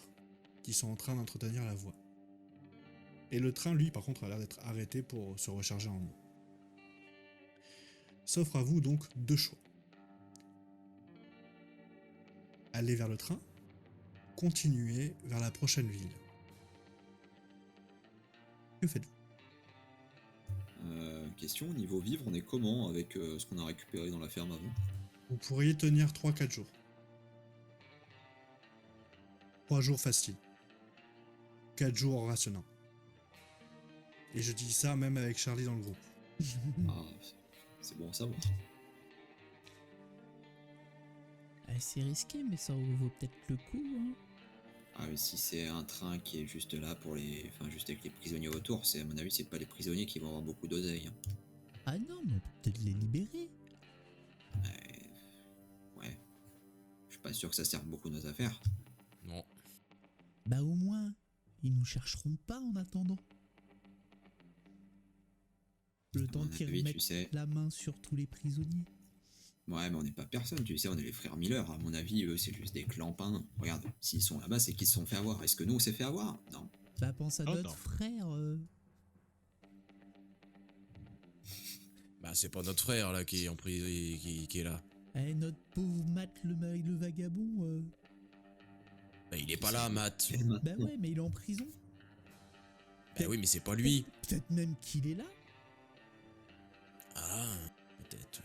qui sont en train d'entretenir la voie. Et le train, lui, par contre, a l'air d'être arrêté pour se recharger en eau. S'offre à vous donc deux choix. Aller vers le train, continuer vers la prochaine ville. Que faites-vous? Question, niveau vivre, on est comment avec ce qu'on a récupéré dans la ferme avant? Vous pourriez tenir 3-4 jours. 3 jours faciles. 4 jours en rationnant. Et je dis ça même avec Charlie dans le groupe. Ah, c'est bon à savoir. C'est risqué, mais ça vaut peut-être le coup. Hein. Ah, mais si c'est un train qui est juste là pour les... Enfin, juste avec les prisonniers autour, à mon avis, c'est pas les prisonniers qui vont avoir beaucoup d'oseille. Hein. Ah non, mais on peut peut-être les libérer. Ouais. Je suis pas sûr que ça serve beaucoup nos affaires. Non. Bah au moins, ils nous chercheront pas en attendant. Le temps mon qu'ils avis, tu remettent sais. la main sur tous les prisonniers. Ouais, mais on n'est pas personne, tu sais, on est les frères Miller. À mon avis, eux, c'est juste des clampins. Regarde, s'ils sont là-bas, c'est qu'ils se sont fait avoir. Est-ce que nous, on s'est fait avoir? Non. Bah pense à Oh, notre non. frère. Bah, c'est pas notre frère là qui est en prison, qui est là. Notre pauvre Matt le vagabond. Bah, il est pas là, Matt. Et Bah maintenant, ouais, mais il est en prison. Bah oui, mais c'est pas lui. Peut-être même qu'il est là. Ah, peut-être.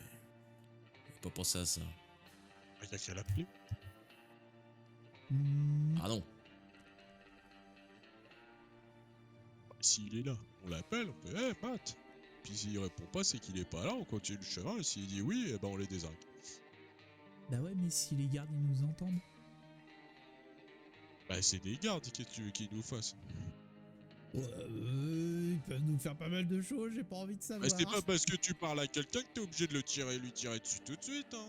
Faut pas penser à ça. Il y a qu'à l'appeler. Ah non. S'il est là, on l'appelle, on fait hey, Matt. Puis s'il répond pas, c'est qu'il est pas là, on continue le chemin, et s'il dit oui, eh ben on les désingue. Bah ouais, mais si les gardes ils nous entendent. Bah c'est des gardes, qu'est-ce que tu veux qu'ils nous fassent? Ouais, ils peuvent nous faire pas mal de choses, j'ai pas envie de savoir. Bah c'est pas parce que tu parles à quelqu'un que t'es obligé de lui tirer dessus tout de suite, hein.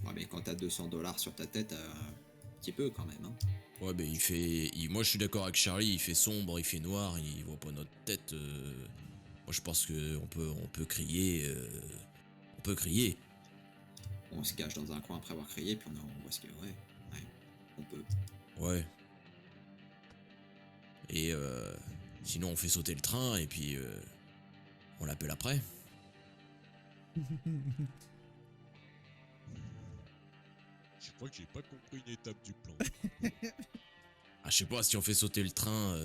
ouais, mais quand t'as 200 $ sur ta tête, un petit peu quand même. Hein. Ouais, mais moi, je suis d'accord avec Charlie. Il fait sombre, il fait noir, il voit pas notre tête. Moi, je pense que on peut crier. On peut crier. On se cache dans un coin après avoir crié, puis on voit ce que... Ouais, on peut. Ouais. Et sinon, on fait sauter le train et puis on l'appelle après. Je crois que j'ai pas compris une étape du plan. Ah, je sais pas, si on fait sauter le train,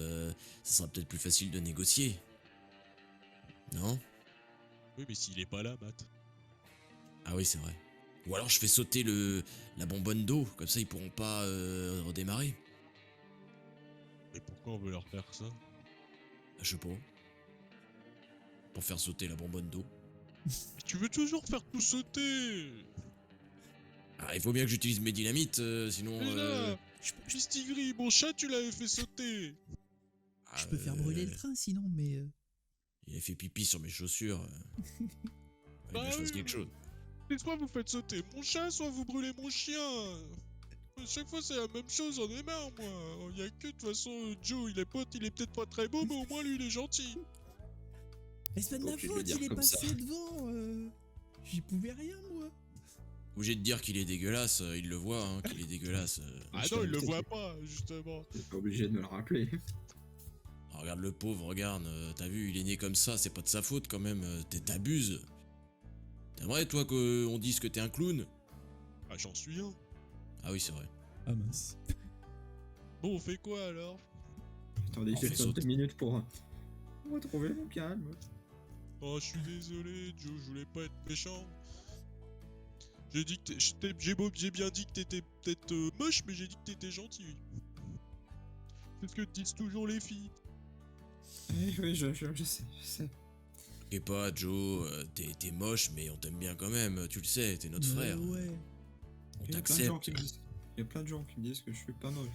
ça sera peut-être plus facile de négocier. Non? Oui, mais s'il est pas là, Matt. Ah oui, c'est vrai. Ou alors je fais sauter la bonbonne d'eau, comme ça ils pourront pas redémarrer. Mais pourquoi on veut leur faire ça? Je sais pas. Pour faire sauter la bonbonne d'eau. Mais tu veux toujours faire tout sauter! Ah, il faut bien que j'utilise mes dynamites, sinon... Mais là, Pistigris, mon chat, tu l'avais fait sauter! Je peux faire brûler le train sinon, mais. Il a fait pipi sur mes chaussures. Il Bah a choisi oui. quelque chose. Et soit vous faites sauter mon chat, soit vous brûlez mon chien! À chaque fois c'est la même chose, j'en ai marre moi! Il y a que de toute façon, Joe, il est peut-être pas très beau, mais au moins lui il est gentil! Mais c'est pas de ma Obligé de le faute, dire il est comme passé ça. devant. J'y pouvais rien moi. Obligé de dire qu'il est dégueulasse, il le voit, hein, qu'il est dégueulasse. Ah je non, il le sais voit que- pas, justement! T'es pas obligé de me le rappeler. Ah, regarde le pauvre, regarde, t'as vu, il est né comme ça, c'est pas de sa faute quand même, t'abuses. T'aimerais toi qu'on dise que t'es un clown? Ah j'en suis un! Ah oui, c'est vrai. Ah mince. Bon, on fait quoi alors? Attendez, On fait j'ai sauter. 2 minutes pour retrouver mon calme. Oh, je suis désolé, Joe, je voulais pas être méchant. J'ai dit que j'ai bien dit que t'étais peut-être moche, mais j'ai dit que t'étais gentil. C'est ce que disent toujours les filles. Oui, je sais. Et pas, Joe, t'es moche, mais on t'aime bien quand même, tu le sais, t'es notre frère. Ouais. On Il y a plein de gens t'accepte. qui me disent- il y a plein de gens qui me disent que je suis pas moche.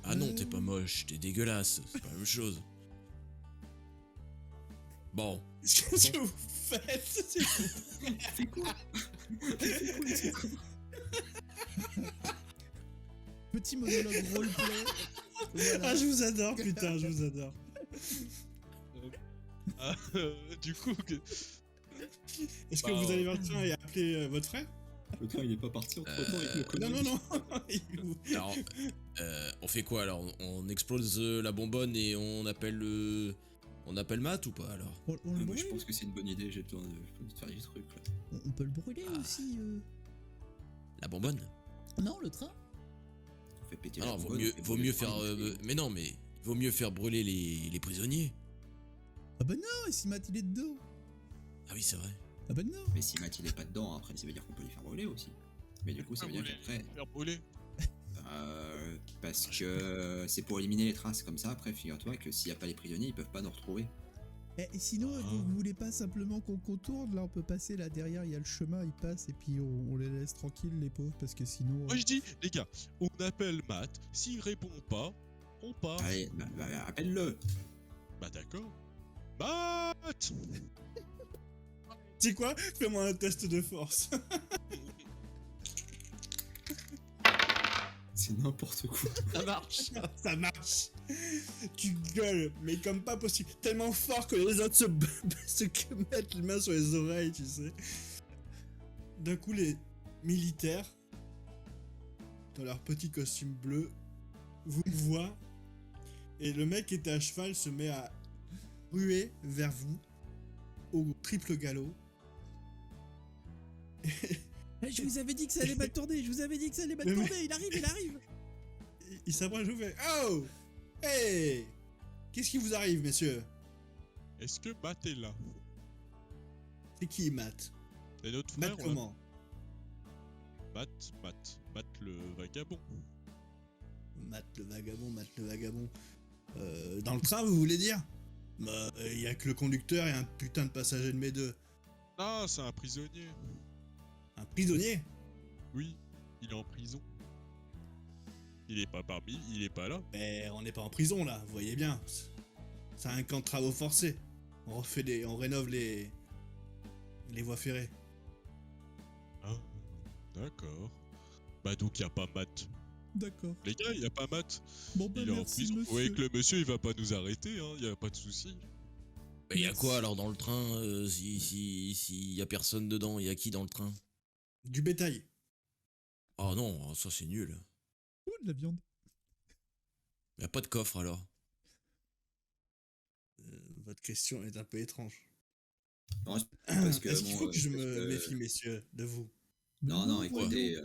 Ah non, t'es pas moche, t'es dégueulasse, c'est pas la même chose. Bon, Qu'est-ce que vous faites? C'est quoi? Petit monologue roleplay. Voilà. Ah, je vous adore, putain, je vous adore. Ah, du coup, Est-ce que Bah, vous allez vers le train et appeler votre frère? Le train, il est pas parti entre temps avec le Non, connard. non, non. Alors, on fait quoi alors? On explose la bonbonne et on appelle Matt ou pas alors? On le Moi, je brûle. pense que c'est une bonne idée, j'ai besoin de faire du truc là. On peut le brûler Ah. aussi. La bonbonne? Non, le train. On fait péter Ah la non, bonbonne, on fait vaut brûler mieux le train, faire. et puis- Mais non, mais il vaut mieux faire brûler les prisonniers. Ah bah non, et si Matt il est dedans? Ah oui, c'est vrai. Ah bah non. Mais si Matt il est pas dedans, après ça veut dire qu'on peut les faire brûler aussi. Mais du coup, ça veut dire qu'après. Faire brûler. Parce que c'est pour éliminer les traces, comme ça après, figure-toi que s'il n'y a pas les prisonniers, ils peuvent pas nous retrouver. Et sinon, vous voulez pas simplement qu'on contourne? Là, on peut passer là derrière, il y a le chemin, ils passent et puis on les laisse tranquilles, les pauvres, parce que sinon. Moi je dis, les gars, on appelle Matt, s'il répond pas, on part. Allez, appelle-le. Bah d'accord. Matt. Tu sais quoi? Fais-moi un test de force. C'est n'importe quoi. Ça marche. Ça marche. Tu gueules, mais comme pas possible. Tellement fort que les autres se mettent les mains sur les oreilles, tu sais. D'un coup, les militaires, dans leur petit costume bleu, vous voient. Et le mec qui était à cheval se met à ruer vers vous au triple galop. Je vous avais dit que ça allait mal tourner, je vous avais dit que ça allait mal Mais- tourner, il arrive. Il s'approche de vous et fait Oh! Hey! Qu'est-ce qui vous arrive, messieurs? Est-ce que Matt est là? C'est qui, Matt? C'est notre Matt frère. comment? Matt le vagabond. Matt le vagabond. Dans le train, vous voulez dire? Bah, y a que le conducteur et un putain de passager de mes deux. Ah, c'est un prisonnier. Un prisonnier? Oui, il est en prison. Il est pas là. Mais on n'est pas en prison là, vous voyez bien. C'est un camp de travaux forcés. On rénove les voies ferrées. Ah, d'accord. Bah donc y a pas Matt. D'accord. Les gars, y a pas Matt. Bon bah Il est en merci prison. Vous monsieur. voyez que le monsieur il va pas nous arrêter, hein. Y a pas de souci. Bah, y a quoi alors dans le train si y a personne dedans? Y a qui dans le train? Du bétail. Oh non, ça c'est nul. Ouh, de la viande. Y a pas de coffre alors? Votre question est un peu étrange. Non, parce que Est-ce qu'il bon, faut que je parce me que- méfie, messieurs, de vous? Mais Non, non, voyons. écoutez,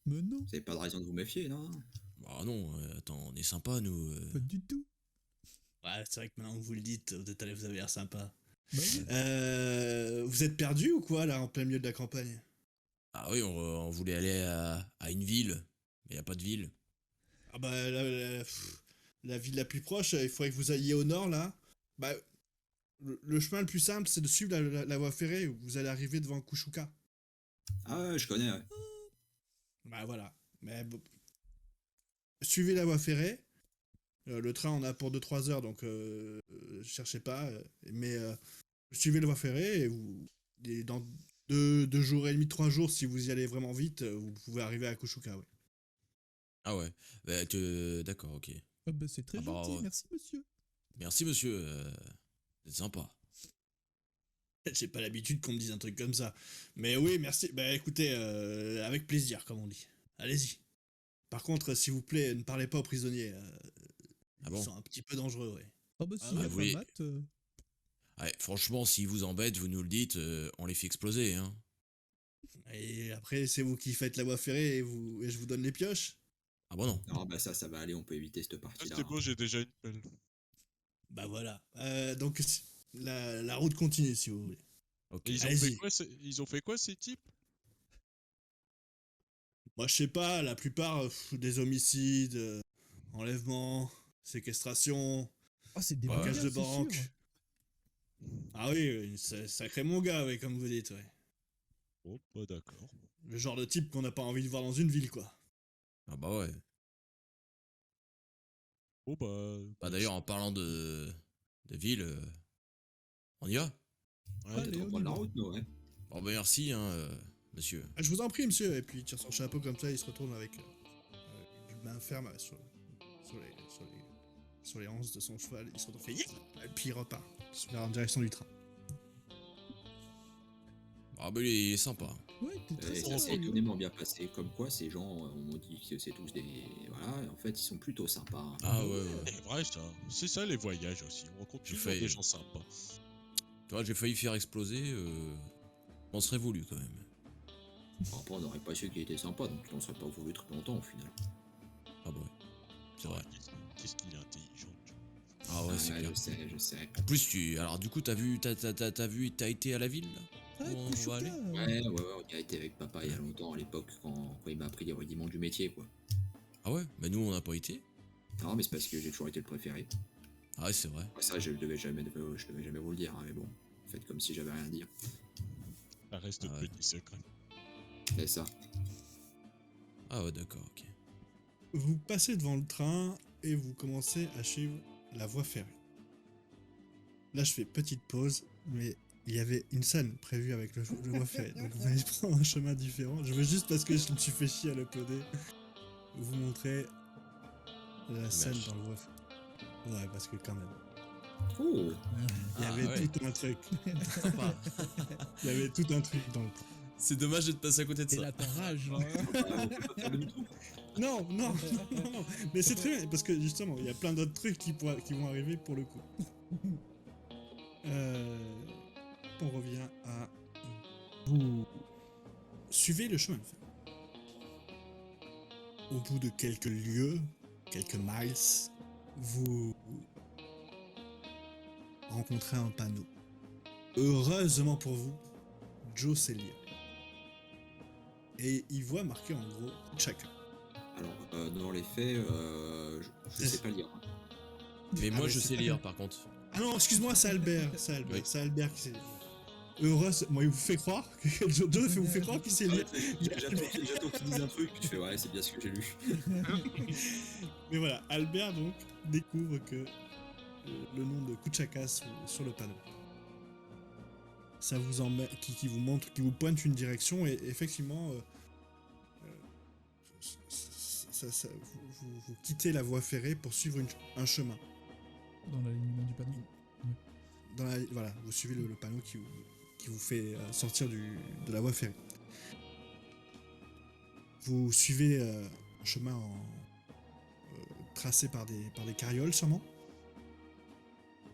Mais non, vous avez pas de raison de vous méfier, non? Bah non, attends, on est sympa nous. pas du tout. Ouais, c'est vrai que maintenant que vous le dites, vous avez l'air sympa. Bah oui. Vous êtes perdu ou quoi, là, en plein milieu de la campagne? Ah oui, on voulait aller à une ville, mais y a pas de ville. Ah bah, la ville la plus proche, il faudrait que vous alliez au nord, là. Bah, le chemin le plus simple, c'est de suivre la voie ferrée, où vous allez arriver devant Kushuka. Ah ouais, je connais, ouais. Bah voilà. Mais suivez la voie ferrée. Le train on a pour 2-3 heures, donc cherchez pas. Mais suivez la voie ferrée et dans 2 jours et demi, 3 jours, si vous y allez vraiment vite, vous pouvez arriver à Kushuka. Ouais. Ah ouais, bah d'accord, ok. Ah bah c'est très Ah bah, gentil, ouais. merci monsieur. Merci monsieur, c'est sympa. J'ai pas l'habitude qu'on me dise un truc comme ça. Mais oui, merci. Bah écoutez, avec plaisir, comme on dit. Allez-y. Par contre, s'il vous plaît, ne parlez pas aux prisonniers. Ah Ils bon? sont un petit peu dangereux, ouais. Ah bah Ah si, ouais, y a vous pas voulez- Matt. Ouais, franchement, s'ils vous embêtent, vous nous le dites, on les fait exploser, hein. Et après, c'est vous qui faites la voie ferrée et je vous donne les pioches. Ah bon non. Non, bah ça va aller, on peut éviter cette Ah, partie-là. c'est bon, j'ai déjà une pelle. Bah voilà. Donc la route continue si vous voulez. Ok. Et Allez-y. ils ont fait quoi ces types? Moi je sais pas, la plupart des homicides, enlèvements, séquestrations, Ah c'est des Ouais. braquages braquages de banque. Ah oui, sacré mon gars, ouais, comme vous dites, ouais. Oh, bah d'accord. Le genre de type qu'on n'a pas envie de voir dans une ville, quoi. Ah bah ouais. Oh bah. Bah d'ailleurs, en parlant de ville, on y va? Ouais, Allez, Peut-être on on prend y la va. route, nous, ouais. Bon bah merci, hein, monsieur. Ah, je vous en prie, monsieur. Et puis il tire son chapeau comme ça, il se retourne avec une main ferme sur les hanches de son cheval. Il se retourne, fait yeah! Et puis il repart en direction du train. Ah bah il est sympa. Ouais, t'es très Et sympa. ça s'est lui. étonnamment bien passé. Comme quoi, ces gens, on m'a dit que c'est tous des. Voilà, et en fait, ils sont plutôt sympas. Ah ouais, ouais. C'est vrai, ça. C'est ça les voyages aussi. On rencontre J'ai toujours failli- des gens sympas. Toi, j'ai failli faire exploser. On serait voulu quand même. Après, on n'aurait pas su qu'il était sympa, donc on serait pas voulu très longtemps au final. Ah bah ouais. C'est vrai. Qu'est-ce qu'il est intelligent. Ah ouais, c'est clair. Je sais. En plus, alors du coup, t'as été à la ville là Ah, Où on va Kushuka, aller Ouais, on y a été avec papa il y a longtemps, à l'époque, quand il m'a appris les rudiments du métier, quoi. Ah ouais, mais nous on n'a pas été. Non, mais c'est parce que j'ai toujours été le préféré. Ah ouais, c'est vrai. Ça, je devais jamais vous le dire, hein, mais bon, faites comme si j'avais rien à dire. Ça reste Ah de ouais. petits secrets. C'est ça. Ah ouais, d'accord, ok. Vous passez devant le train et vous commencez à suivre la voie ferrée. Là, je fais petite pause, mais il y avait une scène prévue avec le voie ferrée, donc vous allez prendre un chemin différent. Je veux juste, parce que je me suis fait chier à l'uploader, vous montrer la scène dans le voie ferrée. Ouais, parce que quand même, Oh il y Ah avait ouais. tout un truc. Sympa. Il y avait tout un truc dans le train. C'est dommage de te passer à côté de Et ça. là, t'enrages. Hein. on peut pas faire le micro. Non, non, non. Mais c'est très bien, parce que justement, il y a plein d'autres trucs qui vont arriver pour le coup. On revient à... Vous suivez le chemin de fer. Au bout de quelques lieues, quelques miles, vous rencontrez un panneau. Heureusement pour vous, Joe sait lire. Et il voit marqué en gros chacun. Alors, dans les faits, je sais pas lire. Hein. Mais Ah, moi mais je c'est sais pas lire bien. par contre. Ah non, excuse-moi, c'est Albert. Oui. C'est Albert qui sait lire. Heureusement, il vous fait croire que Joe vous fait croire qu'il sait lire. J'attends que tu dises un truc, puis tu fais ouais, c'est bien ce que j'ai lu. Mais voilà, Albert donc découvre que le nom de Kuchaka sur le panneau. Ça vous qui vous montre, qui vous pointe une direction et effectivement, vous quittez la voie ferrée pour suivre un chemin. Dans l'alignement du panneau. Voilà, vous suivez le panneau qui vous fait sortir de la voie ferrée. Vous suivez un chemin tracé par des carrioles sûrement.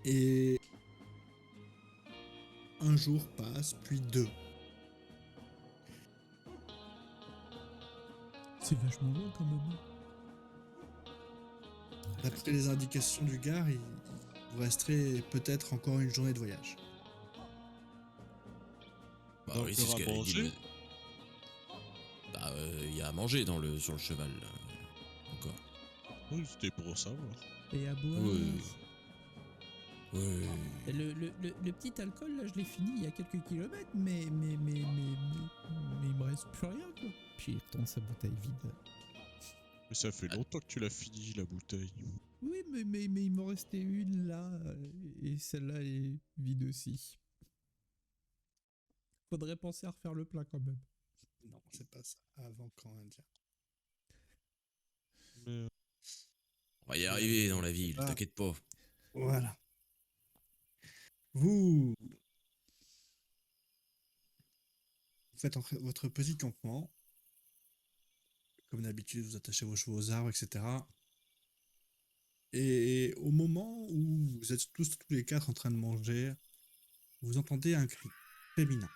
Et un jour passe, puis deux. C'est vachement loin quand même. D'après les indications du gars, vous resterez peut-être encore une journée de voyage. Bah Donc, oui, il y c'est ce aura à qu'elle dit. manger. Bah il y a à manger sur le cheval. Encore. Oui, c'était pour savoir. Et à boire. Oui. Oui. Et le petit alcool, là, je l'ai fini il y a quelques kilomètres, mais il me reste plus rien, quoi. Puis il retourne sa bouteille vide. Mais ça fait longtemps que tu l'as fini, la bouteille. Oui, mais il m'en restait une là, et celle-là est vide aussi. Faudrait penser à refaire le plein quand même. Non, c'est pas ça. Avant quand indien. Mais On va y arriver dans la ville, Ah. t'inquiète pas. Voilà. Vous faites votre petit campement. Comme d'habitude, vous attachez vos chevaux aux arbres, etc. Et au moment où vous êtes tous les quatre en train de manger, vous entendez un cri féminin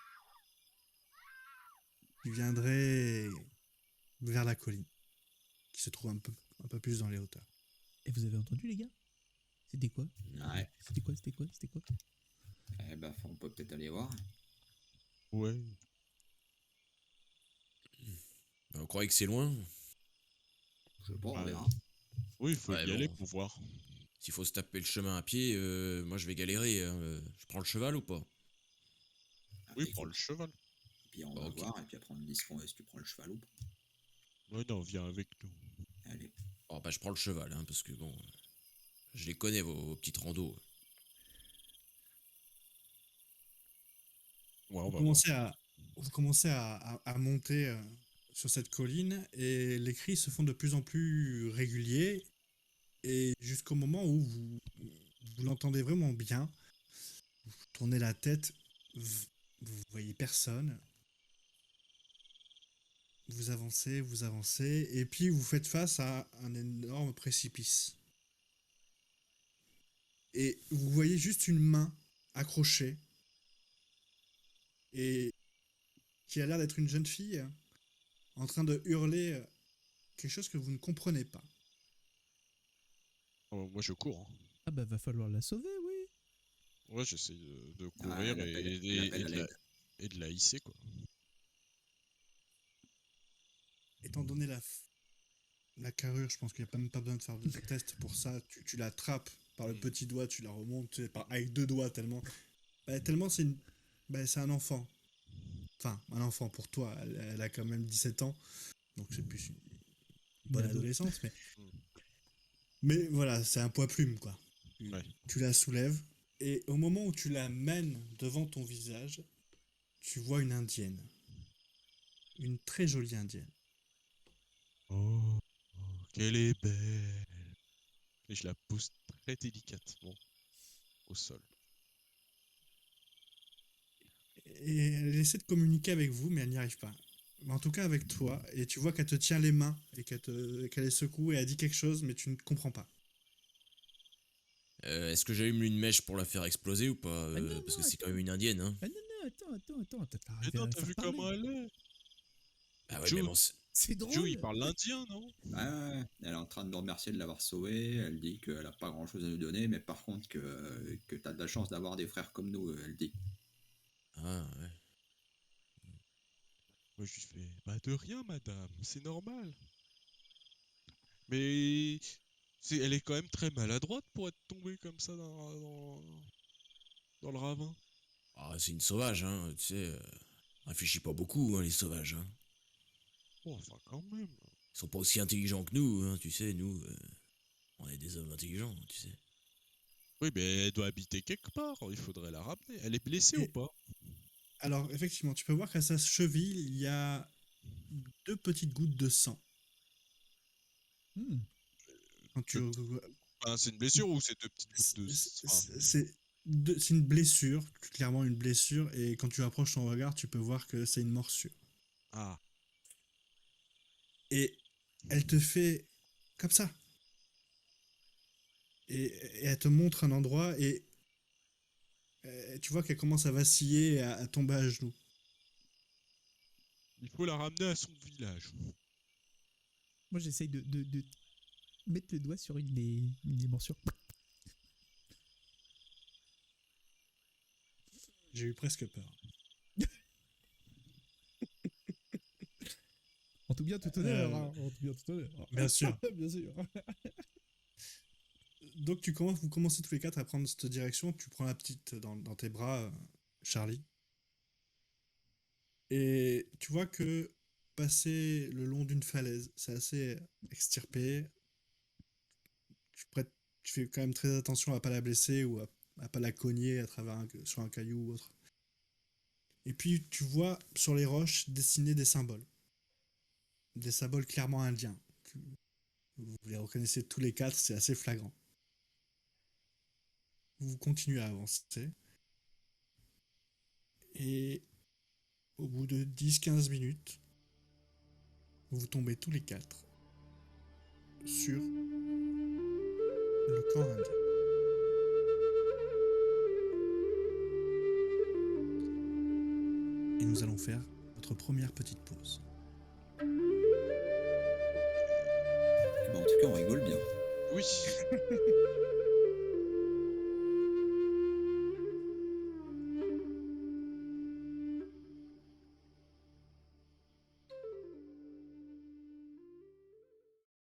qui viendrait vers la colline, qui se trouve un peu plus dans les hauteurs. Et vous avez entendu, les gars? C'était quoi? Ouais. C'était quoi? Eh ben, on peut peut-être aller voir. ouais. On croyait que c'est loin. Je sais pas, on Ouais. verra. Oui, il faut Ouais, y aller bon. pour voir. S'il faut se taper le chemin à pied, moi je vais galérer. Hein. Je prends le cheval ou pas? Oui, Écoute, prends le cheval. puis on va Ok. voir, et puis après on dit est-ce que tu prends le cheval ou pas. Ouais, non, viens avec nous. Allez. Oh bah je prends le cheval, hein, parce que bon, je les connais vos petites randos. Ouais, on Vous va commencez à monter sur cette colline et les cris se font de plus en plus réguliers et jusqu'au moment où vous l'entendez vraiment bien. Vous tournez la tête, vous voyez personne vous avancez, et puis vous faites face à un énorme précipice. Et vous voyez juste une main accrochée, et qui a l'air d'être une jeune fille en train de hurler quelque chose que vous ne comprenez pas. Oh, moi je cours. Hein. Ah bah va falloir la sauver, oui. Ouais, j'essaie de Ah, courir l'appel à l'aide. et de la hisser quoi. Étant donné la carrure, je pense qu'il n'y a même pas besoin de faire de test pour ça. Tu l'attrapes par le petit doigt, tu la remontes avec deux doigts tellement. Tellement c'est un enfant. Enfin, un enfant pour toi. Elle a quand même 17 ans. Donc c'est plus une bonne Une ado. adolescente. Mais, Mm. mais voilà, c'est un poids plume quoi. Ouais. Tu la soulèves. Et au moment où tu la mènes devant ton visage, tu vois une indienne. Une très jolie indienne. Oh, qu'elle est belle. Et je la pousse très délicatement au sol. Et elle essaie de communiquer avec vous, mais elle n'y arrive pas. Mais en tout cas avec toi, et tu vois qu'elle te tient les mains, et qu'elle les secoue, et elle dit quelque chose, mais tu ne comprends pas. Est-ce que j'allume une mèche pour la faire exploser ou pas Non, parce non, que c'est quand attends. même une indienne, hein. Ah non, non, attends, t'as Mais arrivé à non, la t'as faire vu parler. comment elle est? Ah ouais, mais Joe, bon, C'est Joe, il drôle. parle l'indien, non? Ouais, elle est en train de me remercier de l'avoir sauvé. Elle dit qu'elle a pas grand chose à nous donner, mais par contre que t'as de la chance d'avoir des frères comme nous, elle dit. ah ouais. Moi, je lui fais, bah de rien, madame, c'est normal. Mais elle est quand même très maladroite pour être tombée comme ça dans le ravin. Ah, c'est une sauvage, hein, tu sais. Réfléchis pas beaucoup, hein, les sauvages, hein. Oh, enfin, quand même. Ils sont pas aussi intelligents que nous, hein, tu sais, nous, on est des hommes intelligents, tu sais. Oui, mais elle doit habiter quelque part. Il faudrait la ramener. Elle est blessée ou Et pas? alors, effectivement, tu peux voir qu'à sa cheville, il y a deux petites gouttes de sang. Hmm. Quand Deux tu... Enfin, c'est une blessure ou c'est deux petites gouttes de... Enfin, C'est une blessure, clairement une blessure, et quand tu approches ton regard, tu peux voir que c'est une morsure. ah, Et elle te fait comme ça. Et elle te montre un endroit, et tu vois qu'elle commence à vaciller et à tomber à genoux. il faut la ramener à son village. Moi j'essaye de mettre le doigt sur une des morsures. J'ai eu presque peur. En tout bien, tout honneur. Hein. En tout bien, tout honneur. Bien sûr. Bien sûr. Donc vous commencez tous les quatre à prendre cette direction. Tu prends la petite dans tes bras, Charlie. Et tu vois que passer le long d'une falaise, c'est assez extirpé. Tu, prêtes- Tu fais quand même très attention à pas la blesser ou à pas la cogner sur un caillou ou autre. Et puis tu vois sur les roches dessiner des symboles. Des symboles clairement indiens. Vous les reconnaissez tous les quatre, c'est assez flagrant. Vous continuez à avancer. Et au bout de 10-15 minutes, vous tombez tous les quatre sur le camp indien. Et nous allons faire notre première petite pause. Bon, en tout cas, on rigole bien. Oui.